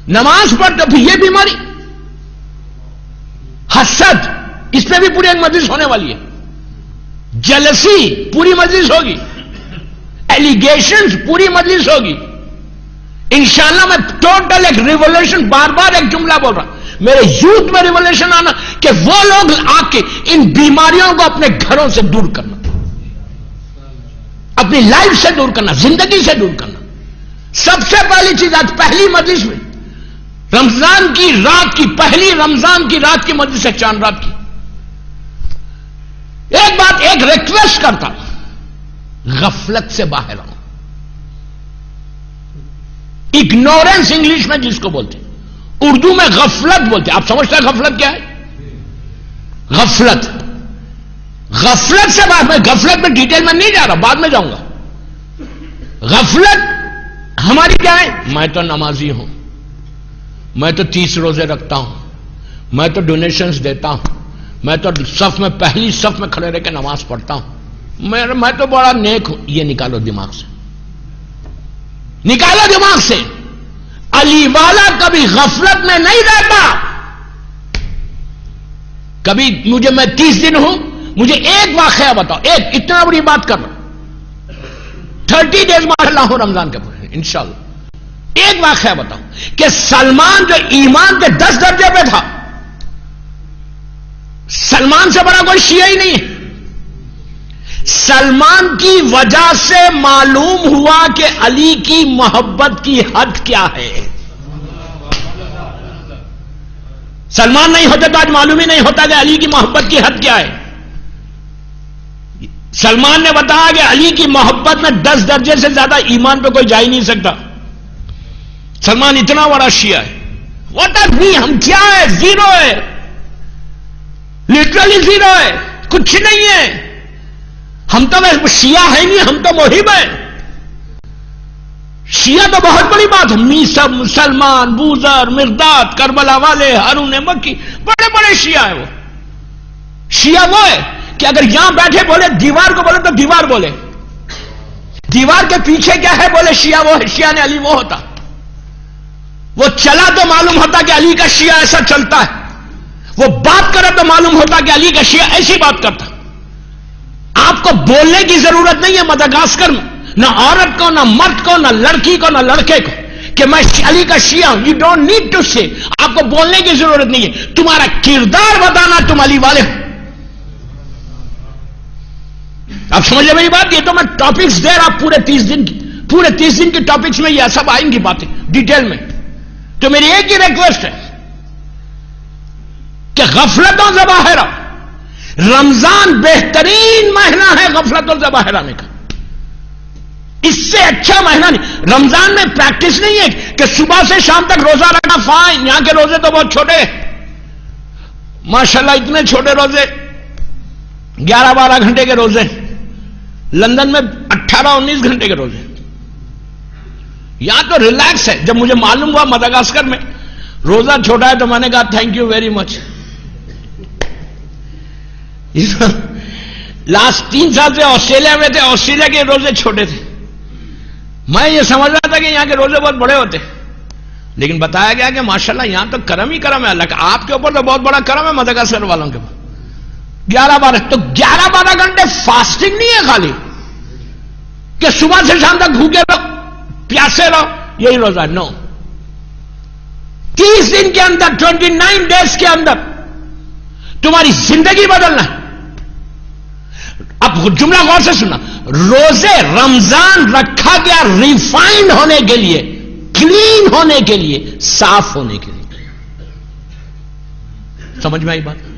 نماز پڑھتے ہو، پھر یہ بیماری حسد، اس پہ بھی پوری ایک مجلس ہونے والی ہے، جلسی پوری مجلس ہوگی، ایلیگیشنز پوری مجلس ہوگی انشاءاللہ. میں ٹوٹل ایک ریولیوشن، بار بار ایک جملہ بول رہا، میرے یوتھ میں ریولیوشن آنا کہ وہ لوگ آ کے ان بیماریوں کو اپنے گھروں سے دور کرنا، اپنی لائف سے دور کرنا، زندگی سے دور کرنا. سب سے پہلی چیز آج پہلی مجلس میں رمضان کی رات کی، پہلی رمضان کی رات کی مجلس ہے، چاند رات کی. ایک بات، ایک ریکویسٹ کرتا، غفلت سے باہر آؤ. اگنورینس انگلش میں جس کو بولتے ہیں، اردو میں غفلت بولتے ہیں. آپ سمجھتے ہیں غفلت کیا ہے؟ غفلت، غفلت سے بعد میں غفلت میں ڈیٹیل میں نہیں جا رہا، بعد میں جاؤں گا. غفلت ہماری کیا ہے؟ میں تو نمازی ہوں، میں تو 30 روزے رکھتا ہوں، میں تو ڈونیشنز دیتا ہوں، میں تو صف میں پہلی صف میں کھڑے رہ کے نماز پڑھتا ہوں، میں تو بڑا نیک ہوں. یہ نکالو دماغ سے، نکالو دماغ سے. علی والا کبھی غفلت میں نہیں رہتا. کبھی میں 30 دن ہوں، مجھے ایک واقعہ بتاؤ، ایک اتنا بڑی بات کر رہا ہوں، 30 ڈیز ماشاءاللہ ہوں رمضان کے پورے انشاءاللہ. ایک واقعہ بتاؤ کہ سلمان جو ایمان کے 10 درجے پہ تھا، سلمان سے بڑا کوئی شیعہ ہی نہیں ہے. سلمان کی وجہ سے معلوم ہوا کہ علی کی محبت کی حد کیا ہے. سلمان نہیں ہوتے تو آج معلوم ہی نہیں ہوتا کہ علی کی محبت کی حد کیا ہے. سلمان نے بتایا کہ علی کی محبت میں 10 درجے سے زیادہ ایمان پہ کوئی جا ہی نہیں سکتا. سلمان اتنا بڑا شیعہ ہے. What are we? ہم کیا ہے؟ زیرو ہے، لٹرلی زیرو ہے، کچھ نہیں ہے. ہم تو شیعہ ہے نہیں، ہم تو محب ہیں. شیعہ تو بہت بڑی بات ہے. میسب، مسلمان، بوذر، مرداد، کربلا والے، ہارون مکی، بڑے بڑے شیعہ ہیں. وہ شیعہ وہ ہے کہ اگر یہاں بیٹھے بولے دیوار کو بولے تو دیوار بولے، دیوار کے پیچھے کیا ہے بولے شیعہ وہ ہے، شیعہ نے علی وہ ہوتا. وہ چلا تو معلوم ہوتا کہ علی کا شیعہ ایسا چلتا ہے، وہ بات کرے تو معلوم ہوتا کہ علی کا شیعہ ایسی بات کرتا. آپ کو بولنے کی ضرورت نہیں ہے مدغاسکر میں، نہ عورت کو، نہ مرد کو، نہ لڑکی کو، نہ لڑکے کو، کہ میں علی کا شیعہ ہوں. یو ڈونٹ نیڈ ٹو سے. آپ کو بولنے کی ضرورت نہیں ہے، تمہارا کردار بتانا تم علی والے ہو. آپ سمجھ لیں میری بات؟ یہ تو میں ٹاپکس دے رہا پورے 30 دن کی، پورے 30 دن کی ٹاپکس میں یہ سب آئیں گی باتیں ڈیٹیل میں. تو میری ایک ہی ریکویسٹ ہے کہ غفلتوں سے باہر آؤ. رمضان بہترین مہینہ ہے غفلتوں سے باہر آنے کا، اس سے اچھا مہینہ نہیں. رمضان میں پریکٹس نہیں ہے کہ صبح سے شام تک روزہ رکھنا. فائن، یہاں کے روزے تو بہت چھوٹے ہیں ماشاءاللہ، اتنے چھوٹے روزے، 11-12 گھنٹے کے روزے. لندن میں 18-19 گھنٹے کے روزے. یہاں تو ریلیکس ہے. جب مجھے معلوم ہوا مدغاسکر میں روزہ چھوٹا ہے تو میں نے کہا thank you very much. Last 3 سال سے آسٹریلیا میں تھے، آسٹریلیا کے روزے چھوٹے تھے. میں یہ سمجھ رہا تھا کہ یہاں کے روزے بہت بڑے ہوتے، لیکن بتایا گیا کہ ماشاءاللہ یہاں تو کرم ہی کرم ہے اللہ کا. آپ کے اوپر تو بہت بڑا کرم ہے مدغاسکر والوں کے اوپر. 11-12 تو 11-12 گھنٹے فاسٹنگ نہیں ہے خالی کہ صبح سے شام تک بھوکے رہو، پیاسے رہو، یہی روزہ ہے. نو، 30 دن کے اندر، 29 ڈیز کے اندر تمہاری زندگی بدلنا ہے. اب جملہ غور سے سننا. روزے رمضان رکھا گیا ریفائنڈ ہونے کے لیے، کلین ہونے کے لیے، صاف ہونے کے لیے. سمجھ میں آئی بات؟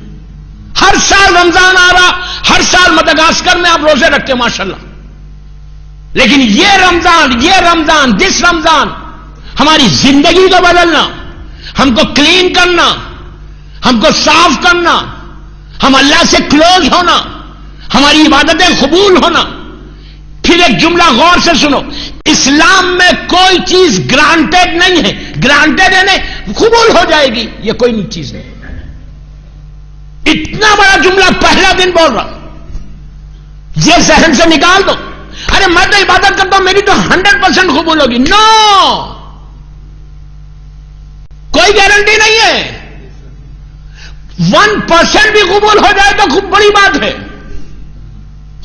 ہر سال رمضان آ رہا، ہر سال مدغاسکر میں آپ روزے رکھتے ماشاءاللہ، لیکن یہ رمضان دس رمضان ہماری زندگی کو بدلنا، ہم کو کلین کرنا، ہم کو صاف کرنا، ہم اللہ سے کلوز ہونا، ہماری عبادتیں قبول ہونا. پھر ایک جملہ غور سے سنو، اسلام میں کوئی چیز گرانٹیڈ نہیں ہے. گرانٹیڈ ہے قبول ہو جائے گی، یہ کوئی چیز نہیں. اتنا بڑا جملہ پہلا دن بول رہا، یہ ذہن سے نکال دو. ارے میں تو عبادت کرتا ہوں، میری تو 100% قبول ہوگی. نو، کوئی گارنٹی نہیں ہے. 1% بھی قبول ہو جائے تو خوب بڑی بات ہے.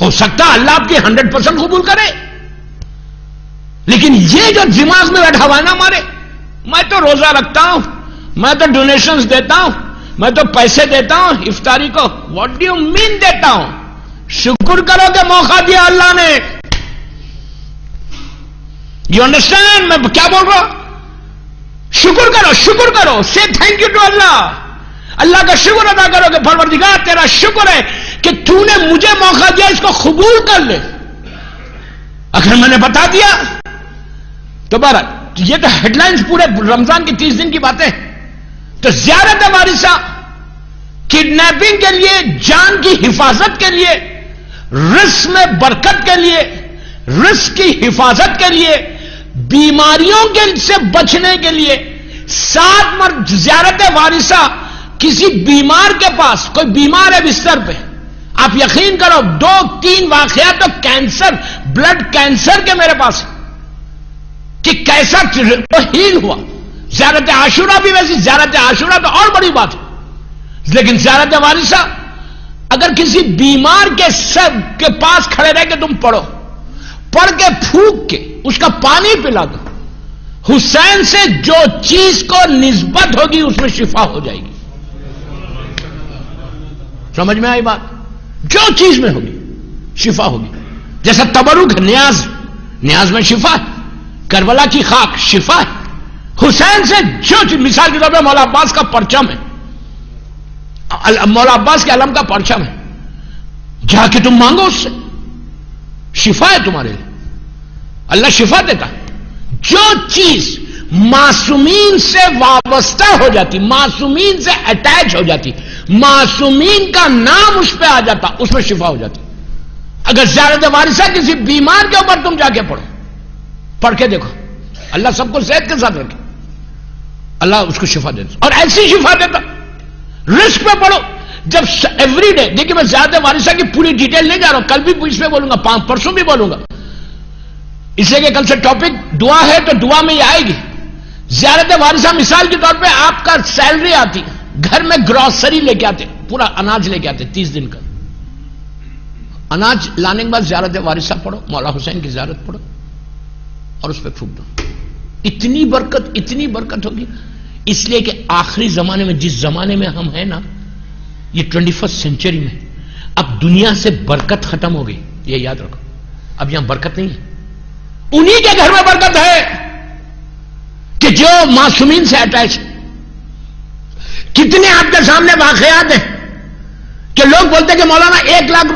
ہو سکتا اللہ آپ کی 100% قبول کرے، لیکن یہ جو دماغ میں بیٹھا ہوا ہے نا ہمارے، میں تو روزہ رکھتا ہوں، میں تو ڈونیشنز دیتا ہوں، میں تو پیسے دیتا ہوں افطاری کو. واٹ ڈو یو مین دیتا ہوں؟ شکر کرو کہ موقع دیا اللہ نے. یو انڈرسٹینڈ میں کیا بول رہا ہوں؟ شکر کرو، شکر کرو، سے تھینک یو ٹو اللہ. اللہ کا شکر ادا کرو کہ پروردگار تیرا شکر ہے کہ تو نے مجھے موقع دیا، اس کو قبول کر لے. اگر میں نے بتا دیا تو بارہ یہ تو ہیڈ لائنز پورے رمضان کی 30 دن کی باتیں. تو زیارت وارثہ کڈنیپنگ کے لیے، جان کی حفاظت کے لیے، رزق میں برکت کے لیے، رزق کی حفاظت کے لیے، بیماریوں کے سے بچنے کے لیے. 7 مرد زیارت وارثہ کسی بیمار کے پاس، کوئی بیمار ہے بستر پہ، آپ یقین کرو 2-3 واقعات تو کینسر، بلڈ کینسر کے میرے پاس کہ کیسا ہیل ہوا. زیارت عاشورہ بھی ویسی، زیارت عاشورہ تو اور بڑی بات ہے. لیکن زیارت وارثہ اگر کسی بیمار کے سب کے پاس کھڑے رہ کے تم پڑھو، پڑھ کے پھونک کے اس کا پانی پلا دو، حسین سے جو چیز کو نسبت ہوگی اس میں شفا ہو جائے گی. سمجھ میں آئی بات؟ جو چیز میں ہوگی شفا ہوگی. جیسا تبرک ہے، نیاز میں شفا ہے. کربلا کی خاک شفا ہے. حسین سے جو چیز، مثال کے طور پہ مولا عباس کا پرچم ہے، مولا عباس کے علم کا پرچم ہے، جا کے تم مانگو اس سے، شفا ہے تمہارے لیے. اللہ شفا دیتا ہے. جو چیز معصومین سے وابستہ ہو جاتی، معصومین سے اٹیچ ہو جاتی، معصومین کا نام اس پہ آ جاتا، اس میں شفا ہو جاتی. اگر زیارت وارثہ کسی بیمار کے اوپر تم جا کے پڑھو، پڑھ کے دیکھو، اللہ سب کو صحت کے ساتھ رکھے، اللہ اس کو شفا دیتا. اور ایسی شفا دیتا. رزق پہ پڑھو، جب ایوری ڈے، دیکھیں میں زیارت وارثہ کی پوری ڈیٹیل نہیں جا رہا ہوں، کل بھی اس پہ بولوں گا، پرسوں بھی بولوں گا، اس لیے کہ کل سے ٹاپک دعا ہے تو دعا میں یہ آئے گی. زیارت وارثہ مثال کے طور پہ آپ کا سیلری آتی، گھر میں گروسری لے کے آتے، پورا اناج لے کے آتے 30 دن کا اناج لانے کے بعد زیارت وارثہ پڑھو، مولا حسین کی زیارت پڑھو اور اس پہ پھونک دو. اتنی برکت ہوگی. اس لیے کہ آخری زمانے میں، جس زمانے میں ہم ہیں نا، یہ 21 سینچری میں، اب دنیا سے برکت ختم ہو گئی. یہ یاد رکھو، اب یہاں برکت نہیں ہے. انہی کے گھر میں برکت ہے کہ جو معصومین سے اٹیچ. کتنے آپ کے سامنے واقعات ہیں کہ لوگ بولتے کہ مولانا 1 لاکھ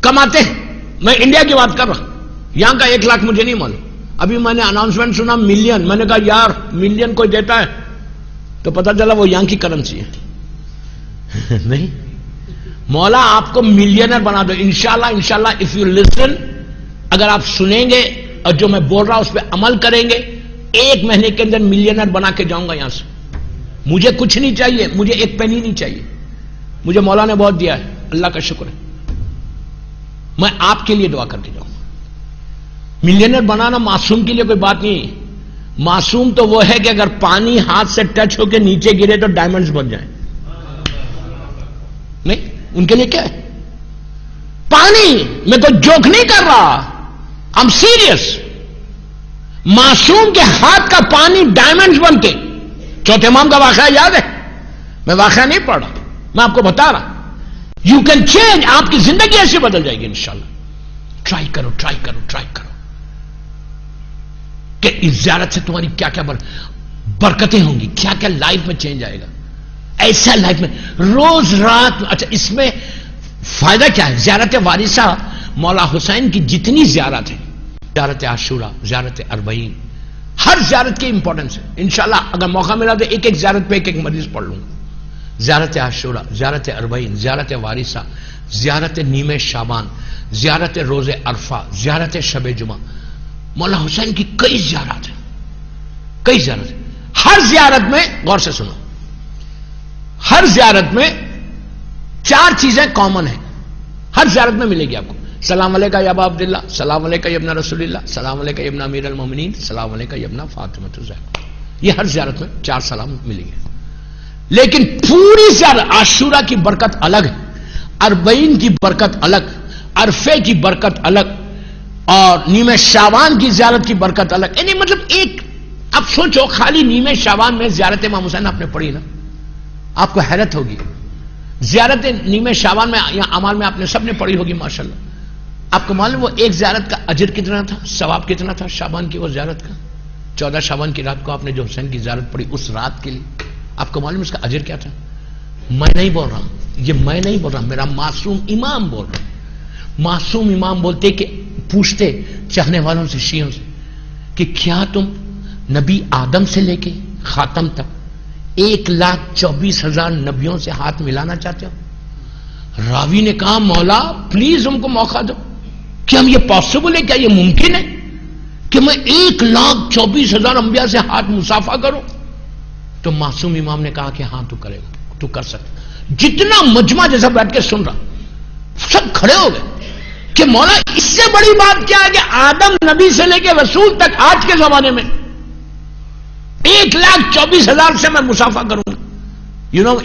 کماتے ہیں. میں انڈیا کی بات کر رہا ہوں، یہاں کا 1 لاکھ مجھے نہیں معلوم. ابھی میں نے اناؤنسمنٹ سنا ملین، میں نے کہا یار ملین کوئی دیتا ہے؟ تو پتا چلا وہ یہاں کی کرنسی ہے. نہیں، مولا آپ کو ملینر بنا دو انشاءاللہ اف یو لسن. اگر آپ سنیں گے اور جو میں بول رہا ہوں اس پہ عمل کریں گے، 1 مہینے کے اندر ملینر بنا کے جاؤں گا یہاں سے. مجھے کچھ نہیں چاہیے، مجھے 1 پینی نہیں چاہیے. مجھے مولا نے بہت دیا ہے، اللہ کا شکر ہے. میں آپ کے لیے دعا کر کے جاؤں گا. ملینر بنانا معصوم کے لیے کوئی بات نہیں. معصوم تو وہ ہے کہ اگر پانی ہاتھ سے ٹچ ہو کے نیچے گرے تو ڈائمنڈز بن جائیں. نہیں، ان کے لیے کیا ہے؟ پانی میں کوئی جوک نہیں کر رہا، I'm serious. معصوم کے ہاتھ کا پانی ڈائمنڈز بنتے. چوتھے امام کا واقعہ یاد ہے؟ میں واقعہ نہیں پڑھ رہا، میں آپ کو بتا رہا. You can change. آپ کی زندگی ایسی بدل جائے گی انشاءاللہ. ٹرائی کرو کہ اس زیارت سے تمہاری کیا کیا برکتیں ہوں گی، کیا کیا لائف میں چینج آئے گا. ایسا لائف میں روز رات. اچھا، اس میں فائدہ کیا ہے؟ زیارت وارثہ مولا حسین کی جتنی زیارت ہے، زیارت عاشورہ، زیارت اربعین، ہر زیارت کی امپورٹنس ہے. انشاءاللہ اگر موقع ملا تو ایک زیارت پہ ایک مریض پڑھ لوں گا. زیارت عاشورہ، زیارت اربعین، زیارت وارثہ، زیارت نیمہ شعبان، زیارت روز عرفہ، زیارت شب جمعہ. مولا حسین کی کئی زیارت ہیں. ہر زیارت میں غور سے سنو، ہر زیارت میں 4 چیزیں کامن ہیں. ہر زیارت میں ملے گی آپ کو. سلام علیکہ یا ابا عبداللہ، سلام علیکہ یا ابن رسول اللہ، سلام علیکہ یا ابن امیر المومنین، سلام علیکہ یا ابن فاطمہ الزہرا. یہ ہر زیارت میں 4 سلام ملیں گے. لیکن پوری زیارت، عاشورہ کی برکت الگ ہے، اربعین کی برکت الگ، عرفے کی برکت الگ، اور نیمہ شعبان کی زیارت کی برکت الگ. یعنی مطلب ایک اب سوچو خالی نیمہ شعبان میں زیارت امام حسین آپ نے پڑھی نا, آپ کو حیرت ہوگی. زیارت نیمہ شعبان میں یا اعمال میں آپ نے سب نے پڑھی ہوگی ماشاءاللہ. آپ کو معلوم وہ ایک زیارت کا اجر کتنا تھا, ثواب کتنا تھا شعبان کی وہ زیارت کا؟ 14 شعبان کی رات کو آپ نے جو حسین کی زیارت پڑھی اس رات کے لیے, آپ کو معلوم اس کا اجر کیا تھا؟ میں نہیں بول رہا ہوں, یہ میں نہیں بول رہا, میرا معصوم امام بول رہا. معصوم امام بولتے کہ پوچھتے چاہنے والوں سے, شیعوں سے, کہ کیا تم نبی آدم سے لے کے خاتم تک 1,24,000 نبیوں سے ہاتھ ملانا چاہتے ہو؟ راوی نے کہا مولا پلیز ہم کو موقع دو, کیا ہم یہ پاسبل ہے, کیا یہ ممکن ہے کہ میں 1,24,000 انبیاء سے ہاتھ مصافحہ کروں؟ تو معصوم امام نے کہا کہ ہاں تو کرے گا, تو کر سکتا. جتنا مجمع جیسا بیٹھ کے سن رہا سب کھڑے ہو گئے کہ مولا اس سے بڑی بات کیا ہے کہ آدم نبی سے لے کے رسول تک آج کے زمانے میں 1,24,000 سے میں مصافحہ کروں گا.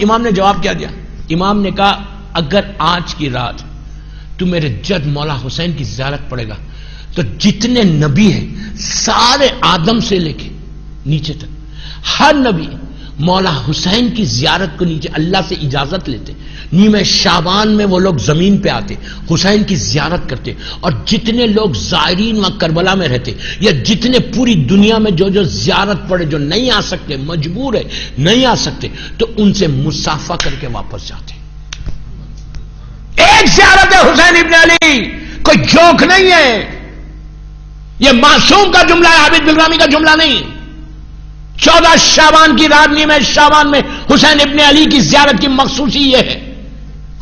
امام نے جواب کیا دیا؟ امام نے کہا اگر آج کی رات تو میرے جد مولا حسین کی زیارت پڑے گا تو جتنے نبی ہیں سارے آدم سے لے کے نیچے تک ہر نبی مولا حسین کی زیارت کو نیچے اللہ سے اجازت لیتے. نیمہ شعبان میں وہ لوگ زمین پہ آتے, حسین کی زیارت کرتے, اور جتنے لوگ زائرین وہاں کربلا میں رہتے یا جتنے پوری دنیا میں جو زیارت پڑے جو نہیں آ سکتے, مجبور ہے نہیں آ سکتے, تو ان سے مصافحہ کر کے واپس جاتے. ایک زیارت ہے حسین ابن علی, کوئی جوک نہیں ہے, یہ معصوم کا جملہ ہے, عابد بلرامی کا جملہ نہیں. 14 شعبان کی رات نیمہ شعبان میں حسین ابن علی کی زیارت کی مخصوصی یہ ہے.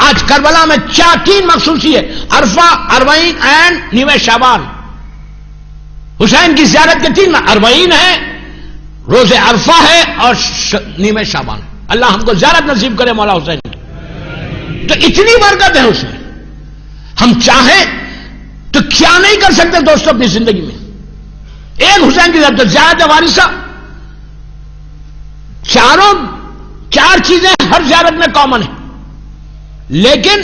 آج کربلا میں 3 مخصوصی ہے, عرفہ, اربعین اینڈ نیمہ شعبان. حسین کی زیارت کے 3 اربعین ہے, روز عرفہ ہے اور نیمہ شعبان. اللہ ہم کو زیارت نصیب کرے مولا حسین کی. تو اتنی برکت ہے اس میں, ہم چاہیں تو کیا نہیں کر سکتے دوستوں اپنی زندگی میں. ایک حسین کی زیارت, زیارت وارثہ, 4 چیزیں ہر زیارت میں کامن ہیں, لیکن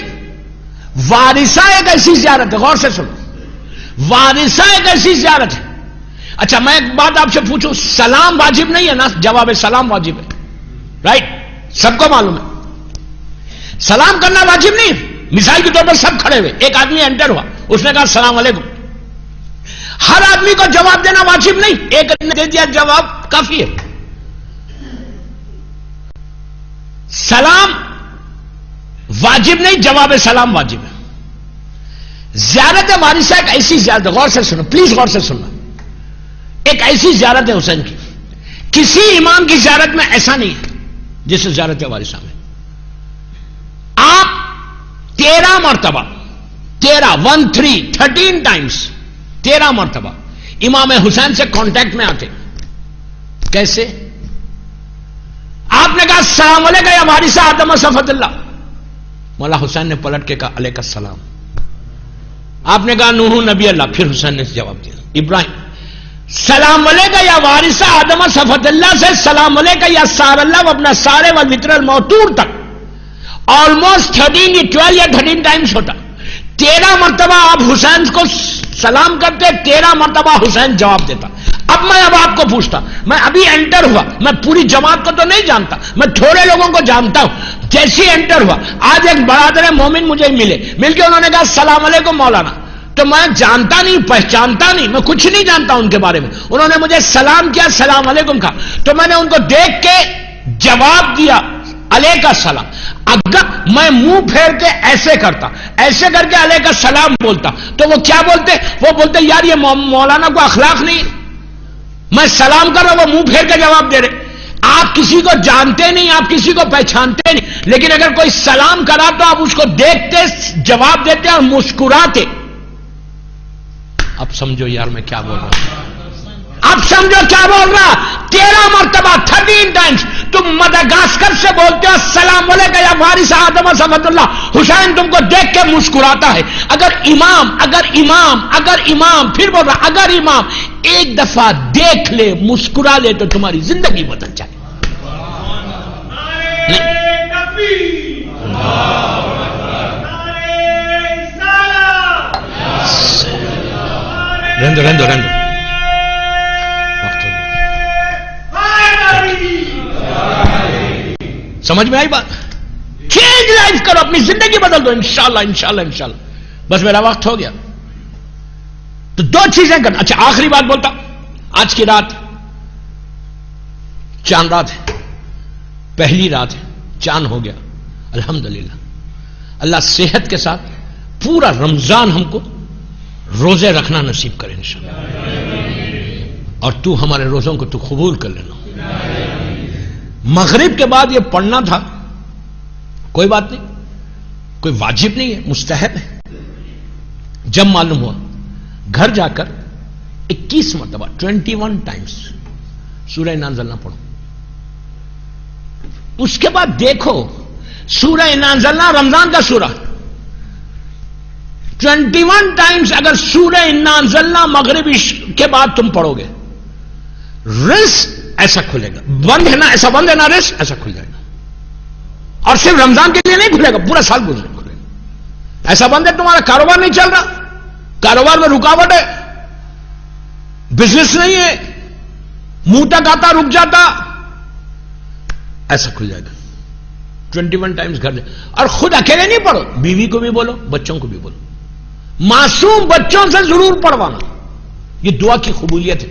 وارثہ ایک ایسی زیارت ہے, غور سے سنو, وارثہ ایک ایسی زیارت ہے. اچھا میں ایک بات آپ سے پوچھوں, سلام واجب نہیں ہے نا؟ جواب سلام واجب ہے, رائٹ, سب کو معلوم ہے. سلام کرنا واجب نہیں ہے. مثال کے طور پر سب کھڑے ہوئے, ایک آدمی انٹر ہوا, اس نے کہا السلام علیکم. ہر آدمی کو جواب دینا واجب نہیں, ایک نے دے دیا جواب کافی ہے. سلام واجب نہیں, جواب سلام واجب ہے. زیارت وارثہ ایک ایسی زیارت ہے, غور سے سنو پلیز, غور سے سننا, ایک ایسی زیارت ہے حسین کی, کسی امام کی زیارت میں ایسا نہیں ہے جیسے زیارت وارثہ میں. آپ 13 مرتبہ 13 ٹائمز 13 مرتبہ امام حسین سے کانٹیکٹ میں آتے. کیسے؟ آپ نے کہا السلام علیکم یا وارث آدم صفوت اللہ. مولا حسین نے پلٹ کے کہا علیک السلام. آپ نے کہا نوح نبی اللہ. پھر حسین نے جواب دیا ابراہیم. سلام علیکم یا وارث آدم صفوت اللہ سے سلام علیکم یا سار اللہ و اپنا سارے و وطر الموتور تک آلموسٹ 12 یا 13 ٹائمز ہوتا. 13 مرتبہ آپ حسین کو سلام کرتے, 13 مرتبہ حسین جواب دیتا. اب آپ کو پوچھتا, میں ابھی انٹر ہوا, میں پوری جماعت کو تو نہیں جانتا, میں تھوڑے لوگوں کو جانتا ہوں. جیسے انٹر ہوا آج ایک برادر مومن مجھے مل کے انہوں نے کہا السلام علیکم مولانا. تو میں جانتا نہیں, پہچانتا نہیں, میں کچھ نہیں جانتا ان کے بارے میں. انہوں نے مجھے سلام کیا, السلام علیکم کہا, تو میں نے ان کو دیکھ کے جواب دیا علیک السلام. اگر میں منہ پھیر کے ایسے کرتا, ایسے کر کے علیک السلام بولتا, تو وہ کیا بولتے؟ وہ بولتے یار یہ مولانا کو اخلاق نہیں, میں سلام کر رہا ہوں وہ منہ پھیر کے جواب دے رہے. آپ کسی کو جانتے نہیں, آپ کسی کو پہچانتے نہیں, لیکن اگر کوئی سلام کرا تو آپ اس کو دیکھتے, جواب دیتے اور مسکراتے. اب سمجھو یار میں کیا بول رہا ہوں, اب سمجھو کیا بول رہا. 13 مرتبہ 13 ٹائمز تم مدغاسکر سے بولتے ہو السلام علیکم یا وارث آدم صفوت اللہ. حسین تم کو دیکھ کے مسکراتا ہے. اگر امام پھر بول رہا اگر امام ایک دفعہ دیکھ لے, مسکرا لے تو تمہاری زندگی بدل جائے. رہنے دو سمجھ میں آئی بات؟ چینج لائف کرو، اپنی زندگی بدل دو، انشاءاللہ انشاءاللہ انشاءاللہ. بس میرا وقت ہو گیا. تو دو چیزیں کرنا. اچھا آخری بات بولتا، آج کی رات چاند رات ہے، پہلی رات ہے، چاند ہو گیا الحمدللہ. اللہ صحت کے ساتھ پورا رمضان ہم کو روزے رکھنا نصیب کرے انشاءاللہ. اور تو ہمارے روزوں کو تو قبول کر لینا. مغرب کے بعد یہ پڑھنا تھا، کوئی بات نہیں، کوئی واجب نہیں ہے، مستحب ہے. جب معلوم ہوا گھر جا کر 21 مرتبہ 21 ٹائمز سورہ نازل نہ پڑھو. اس کے بعد دیکھو سورہ نازل رمضان کا سورہ 21 ٹائمز اگر سورہ نازل مغرب کے بعد تم پڑھو گے، رزق ایسا کھلے گا. بند ہے نا، ایسا بند ہے نا، رزق ایسا کھل جائے گا. اور صرف رمضان کے لیے نہیں کھلے گا، پورا سال کھلے گا. ایسا بند ہے تمہارا کاروبار نہیں چل رہا، کاروبار میں رکاوٹ ہے، بزنس نہیں ہے، منہ تک آتا رک جاتا، ایسا کھل جائے گا. 21 ٹائمز گھر جائے. اور خود اکیلے نہیں پڑھو، بیوی کو بھی بولو، بچوں کو بھی بولو. معصوم بچوں سے ضرور پڑھوانا، یہ دعا کی قبولیت ہے.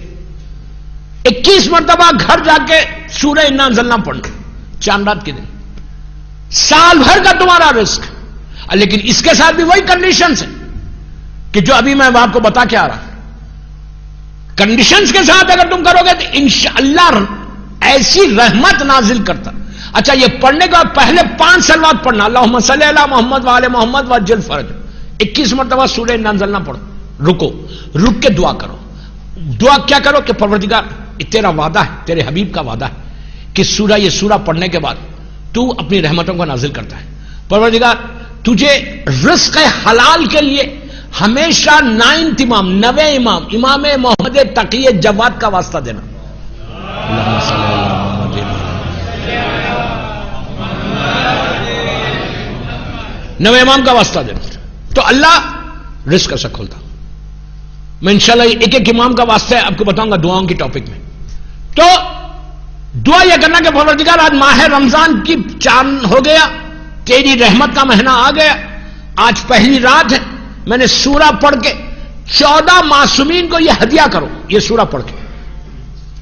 21 مرتبہ گھر جا کے سورہ نازل نہ پڑھنا چاند رات کے دن، سال بھر کا تمہارا رزق. لیکن اس کے ساتھ بھی وہی کنڈیشنز ہیں کہ جو ابھی میں آپ کو بتا کے آ رہا. کنڈیشنز کے ساتھ اگر تم کرو گے تو انشاءاللہ ایسی رحمت نازل کرتا. اچھا یہ پڑھنے کے بعد پہلے 5 صلوات پڑھنا، اللہم صلی علی محمد وعلی محمد وعجل فرج. 21 مرتبہ سورہ نازل نہ پڑھو، رکو، رک کے دعا کرو. دعا کیا کرو کہ پروردگار تیرا وعدہ ہے، تیرے حبیب کا وعدہ ہے کہ یہ سورہ پڑھنے کے بعد تو اپنی رحمتوں کو نازل کرتا ہے. پروردگار تجھے رزق حلال کے لیے ہمیشہ 9 امام محمد تقی جواد کا واسطہ دینا. نوے امام کا واسطہ دینا تو اللہ رزق ایسا کھولتا. میں انشاءاللہ ایک ایک امام کا واسطہ آپ کو بتاؤں گا دعاؤں کی ٹاپک میں. تو دعا یہ کرنا کہ پروردگار آج ماہ رمضان کی چاند ہو گیا، تیری رحمت کا مہینہ آ گیا، آج پہلی رات ہے، میں نے سورہ پڑھ کے 14 معصومین کو یہ ہدیہ کرو. یہ سورہ پڑھ کے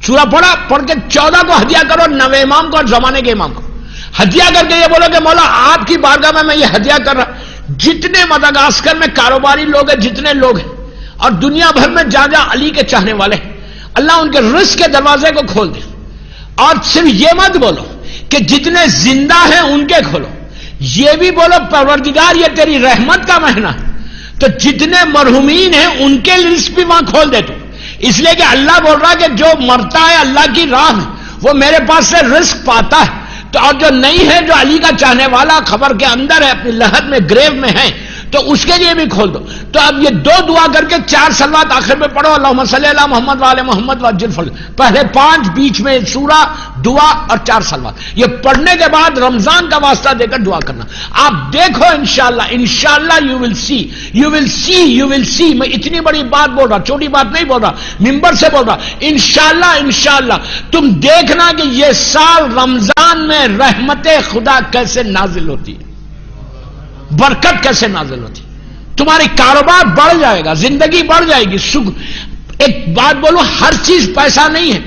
سورہ پڑھ کے 14 کو ہدیہ کرو، 9 امام کو اور زمانے کے امام کو ہدیہ کر کے یہ بولو کہ مولا آپ کی بارگاہ میں یہ ہدیہ کر رہا. جتنے مدغاسکر میں کاروباری لوگ ہیں، جتنے لوگ ہیں اور دنیا بھر میں جہاں علی کے چاہنے والے ہیں، اللہ ان کے رزق کے دروازے کو کھول دے. اور صرف یہ مت بولو کہ جتنے زندہ ہیں ان کے کھولو، یہ بھی بولو پروردگار یہ تیری رحمت کا مہینہ ہے تو جتنے مرحومین ہیں ان کے رزق بھی وہاں کھول دے تو. اس لیے کہ اللہ بول رہا ہے کہ جو مرتا ہے اللہ کی راہ میں وہ میرے پاس سے رزق پاتا ہے. تو اور جو نہیں ہے، جو علی کا چاہنے والا خبر کے اندر ہے، اپنی لحد میں گریو میں ہے، تو اس کے لیے بھی کھول دو. تو اب یہ 2 دعا کر کے 4 صلوات آخر میں پڑھو، اللہم صلی علی محمد وعلی محمد وعجل فرج. پہلے 5 بیچ میں سورہ، دعا اور 4 صلوات. یہ پڑھنے کے بعد رمضان کا واسطہ دے کر دعا کرنا. آپ دیکھو انشاءاللہ یو ول سی. میں اتنی بڑی بات بول رہا، چھوٹی بات نہیں بول رہا، ممبر سے بول رہا. انشاءاللہ تم دیکھنا کہ یہ سال رمضان میں رحمت خدا کیسے نازل ہوتی ہے، برکت کیسے نازل ہوتی. تمہاری کاروبار بڑھ جائے گا، زندگی بڑھ جائے گی. ایک بات بولو، ہر چیز پیسہ نہیں ہے،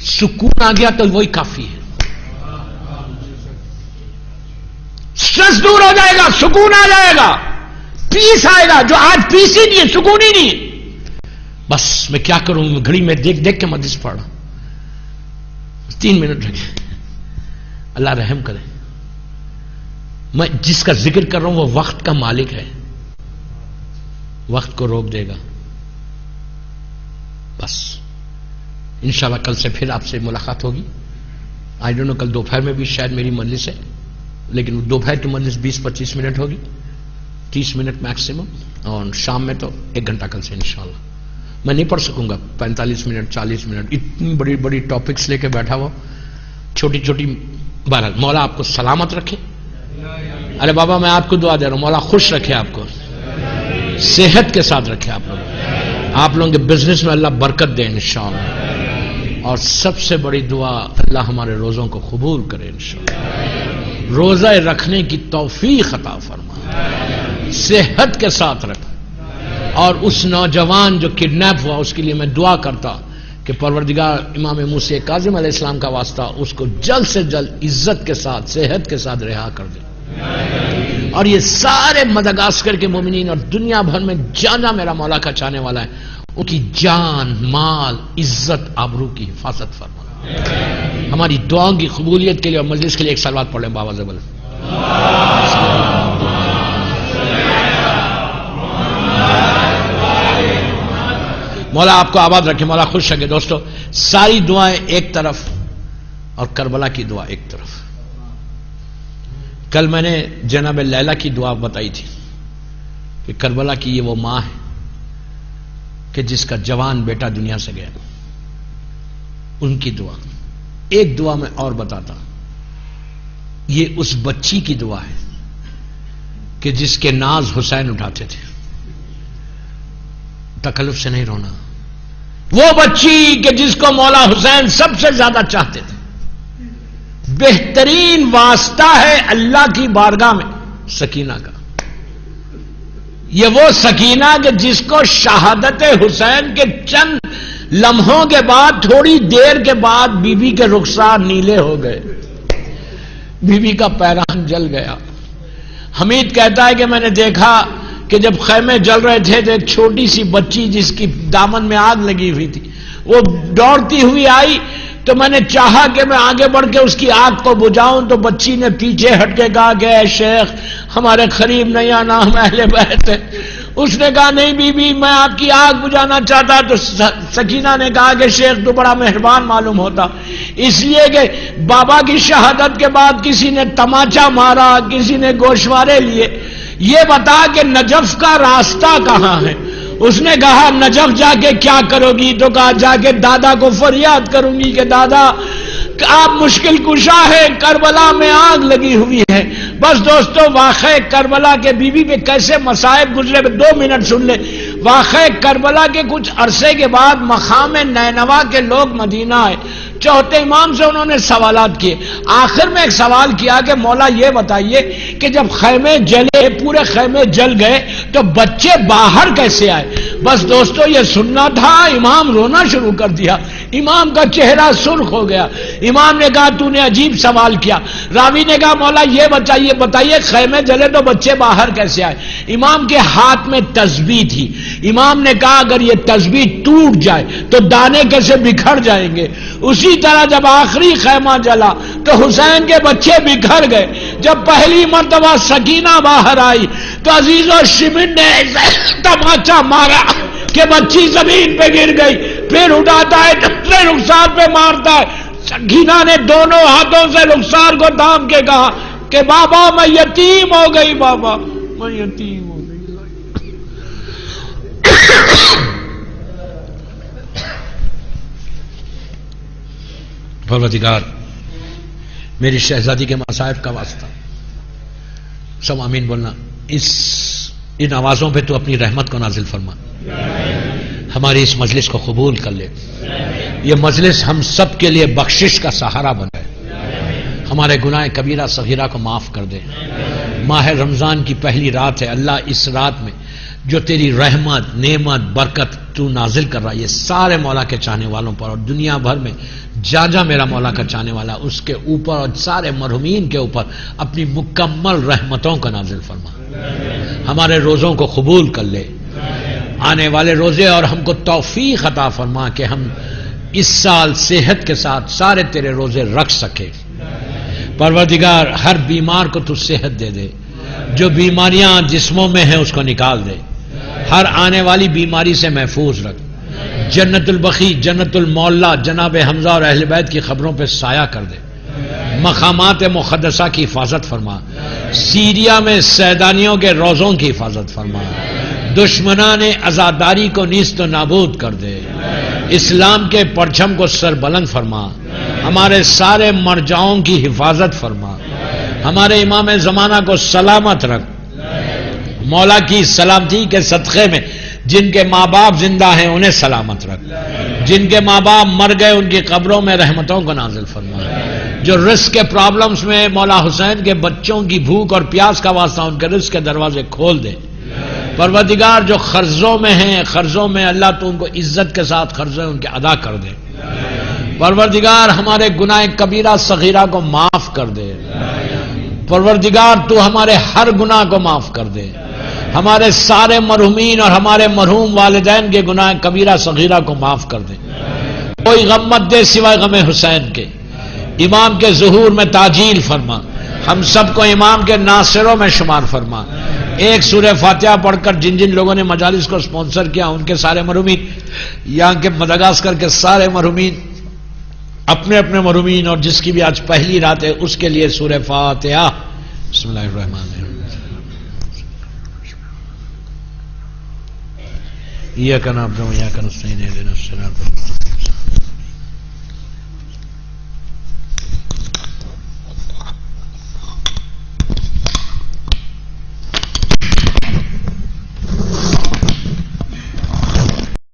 سکون آ گیا تو وہی کافی ہے. سٹریس دور ہو جائے گا، سکون آ جائے گا، پیس آئے گا. جو آج پیس ہی نہیں ہے، سکون ہی نہیں ہے. بس میں کیا کروں، گھڑی میں دیکھ کے مجلس پڑھ رہا. 3 منٹ رکھے، اللہ رحم کرے. میں جس کا ذکر کر رہا ہوں وہ وقت کا مالک ہے، وقت کو روک دے گا. بس انشاءاللہ کل سے پھر آپ سے ملاقات ہوگی. آئی ڈونٹ نو کل دوپہر میں بھی شاید میری مجلس ہے، لیکن دوپہر کی مجلس 20-25 منٹ ہوگی، 30 منٹ میکسیمم. اور شام میں تو 1 گھنٹہ کل سے انشاءاللہ. میں نہیں پڑھ سکوں گا 45 منٹ 40 منٹ، اتنی بڑی بڑی ٹاپکس لے کے بیٹھا ہوا، چھوٹی چھوٹی. بہرحال مولا آپ کو سلامت رکھے. ارے بابا میں آپ کو دعا دے رہا ہوں، مولا خوش رکھے، آپ کو صحت کے ساتھ رکھے. آپ لوگ آپ لوگوں کے بزنس میں اللہ برکت دے انشاءاللہ، اور سب سے بڑی دعا اللہ ہمارے روزوں کو قبول کرے انشاءاللہ، روزہ رکھنے کی توفیق عطا فرما، صحت کے ساتھ رکھ، اور اس نوجوان جو کڈنیپ ہوا اس کے لیے میں دعا کرتا کہ پروردگار امام موسیٰ کاظم علیہ السلام کا واسطہ اس کو جلد سے جلد عزت کے ساتھ صحت کے ساتھ رہا کر دے، اور یہ سارے مدغاسکر کے مومنین اور دنیا بھر میں جہاں میرا مولا کا چاہنے والا ہے ان کی جان، مال، عزت، آبرو کی حفاظت فرما۔ ہماری دعاؤں کی قبولیت کے لیے اور مجلس کے لیے ایک صلوات پڑھ لیں باواز بلند۔ مولا آپ کو آباد رکھے، مولا خوش رکھے۔ دوستو ساری دعائیں ایک طرف اور کربلا کی دعا ایک طرف۔ کل میں نے جناب لیلا کی دعا بتائی تھی کہ کربلا کی یہ وہ ماں ہے کہ جس کا جوان بیٹا دنیا سے گیا، ان کی دعا۔ ایک دعا میں اور بتاتا، یہ اس بچی کی دعا ہے کہ جس کے ناز حسین اٹھاتے تھے، تکلف سے نہیں رونا، وہ بچی کہ جس کو مولا حسین سب سے زیادہ چاہتے تھے۔ بہترین واسطہ ہے اللہ کی بارگاہ میں سکینہ کا، یہ وہ سکینہ کہ جس کو شہادت حسین کے چند لمحوں کے بعد، تھوڑی دیر کے بعد بی بی کے رخسار نیلے ہو گئے، بی بی کا پیرہن جل گیا۔ حمید کہتا ہے کہ میں نے دیکھا کہ جب خیمے جل رہے تھے تو ایک چھوٹی سی بچی جس کی دامن میں آگ لگی ہوئی تھی وہ دوڑتی ہوئی آئی، تو میں نے چاہا کہ میں آگے بڑھ کے اس کی آگ کو بجھاؤں، تو بچی نے پیچھے ہٹ کے کہا کہ اے شیخ ہمارے قریب نہیں آنا، ہم اہل بیت ہیں۔ اس نے کہا نہیں بی بی میں آپ کی آگ بجھانا چاہتا، تو سکینہ نے کہا کہ شیخ تو بڑا مہربان معلوم ہوتا، اس لیے کہ بابا کی شہادت کے بعد کسی نے تماچا مارا، کسی نے گوشوارے لیے، یہ بتا کہ نجف کا راستہ کہاں ہے؟ اس نے کہا نجف جا کے کیا کرو گی؟ تو کہا جا کے دادا کو فریاد کروں گی کہ دادا آپ مشکل کشا ہے، کربلا میں آگ لگی ہوئی ہے۔ بس دوستو واقعہ کربلا کے بی بی پہ کیسے مصائب گزرے 2 منٹ سن لے۔ واقعہ کربلا کے کچھ عرصے کے بعد مقام نینوا کے لوگ مدینہ آئے، چوتھے امام سے انہوں نے سوالات کیے، آخر میں ایک سوال کیا کہ مولا یہ بتائیے کہ جب خیمے جلے، پورے خیمے جل گئے تو بچے باہر کیسے آئے؟ بس دوستو یہ سننا تھا، امام رونا شروع کر دیا، امام کا چہرہ سرخ ہو گیا۔ امام نے کہا تو نے عجیب سوال کیا۔ راوی نے کہا مولا یہ بتائیے خیمے جلے تو بچے باہر کیسے آئے؟ امام کے ہاتھ میں تسبیح تھی، امام نے کہا اگر یہ تسبیح ٹوٹ جائے تو دانے کیسے بکھر جائیں گے، اسی طرح جب آخری خیمہ جلا تو حسین کے بچے بکھر گئے۔ جب پہلی مرتبہ سکینہ باہر آئی تو عزیز و شمن نے تماچا مارا کہ بچی زمین پہ گر گئی، پھر اٹھاتا ہے دوسرے رخسار پہ مارتا ہے۔ سکینہ نے دونوں ہاتھوں سے رخسار کو تھام کے کہا کہ بابا میں یتیم ہو گئی، بابا میں یتیم ہو گئی۔ پروردگار میری شہزادی کے مصائب کا واسطہ، سب آمین بولنا، ان آوازوں پہ تو اپنی رحمت کو نازل فرما، ہماری اس مجلس کو قبول کر لے، یہ مجلس ہم سب کے لیے بخشش کا سہارا بنے، ہمارے گناہ کبیرہ صغیرہ کو معاف کر دے۔ ماہ رمضان کی پہلی رات ہے، اللہ اس رات میں جو تیری رحمت، نعمت، برکت تو نازل کر رہا ہے یہ سارے مولا کے چاہنے والوں پر اور دنیا بھر میں جا میرا مولا کا چاہنے والا اس کے اوپر اور سارے مرحومین کے اوپر اپنی مکمل رحمتوں کا نازل فرما، ہمارے روزوں کو قبول کر لے، آنے والے روزے اور ہم کو توفیق عطا فرما کہ ہم اس سال صحت کے ساتھ سارے تیرے روزے رکھ سکے۔ پروردگار ہر بیمار کو تو صحت دے دے، جو بیماریاں جسموں میں ہیں اس کو نکال دے، ہر آنے والی بیماری سے محفوظ رکھ، جنت البقیع، جنت المعلا جناب حمزہ اور اہل بیت کی خبروں پہ سایہ کر دے، مقامات مقدسہ کی حفاظت فرما، سیریا میں سیدانیوں کے روزوں کی حفاظت فرما، دشمنان عزاداری کو نیست و نابود کر دے، اسلام کے پرچم کو سر بلند فرما، ہمارے سارے مرجعوں کی حفاظت فرما، ہمارے امام زمانہ کو سلامت رکھ، مولا کی سلامتی کے صدقے میں جن کے ماں باپ زندہ ہیں انہیں سلامت رکھ، جن کے ماں باپ مر گئے ان کی قبروں میں رحمتوں کو نازل فرما، جو رزق کے پرابلمز میں مولا حسین کے بچوں کی بھوک اور پیاس کا واسطہ ان کے رزق کے دروازے کھول دے۔ پروردگار جو قرضوں میں ہیں، قرضوں میں اللہ تو ان کو عزت کے ساتھ قرضے ان کے ادا کر دے۔ پروردگار ہمارے گناہ کبیرہ صغیرہ کو معاف کر دے۔ پروردگار تو ہمارے ہر گناہ کو معاف کر دے، ہمارے سارے مرحومین اور ہمارے مرحوم والدین کے گناہ کبیرہ صغیرہ کو معاف کر دے۔ کوئی غم مت دے سوائے غم حسین کے۔ امام کے ظہور میں تاجیل فرما، ہم سب کو امام کے ناصروں میں شمار فرما۔ ایک سورہ فاتحہ پڑھ کر جن جن لوگوں نے مجالس کو سپانسر کیا ان کے سارے مرحومین، یہاں کے مدغاسکر کے سارے مرحومین، اپنے اپنے مرحومین اور جس کی بھی آج پہلی رات ہے اس کے لیے سورہ فاتحہ۔ بسم اللہ الرحمن الرحیم۔ ایاک نعبد و ایاک نستعین اہدنا الصراط المستقیم۔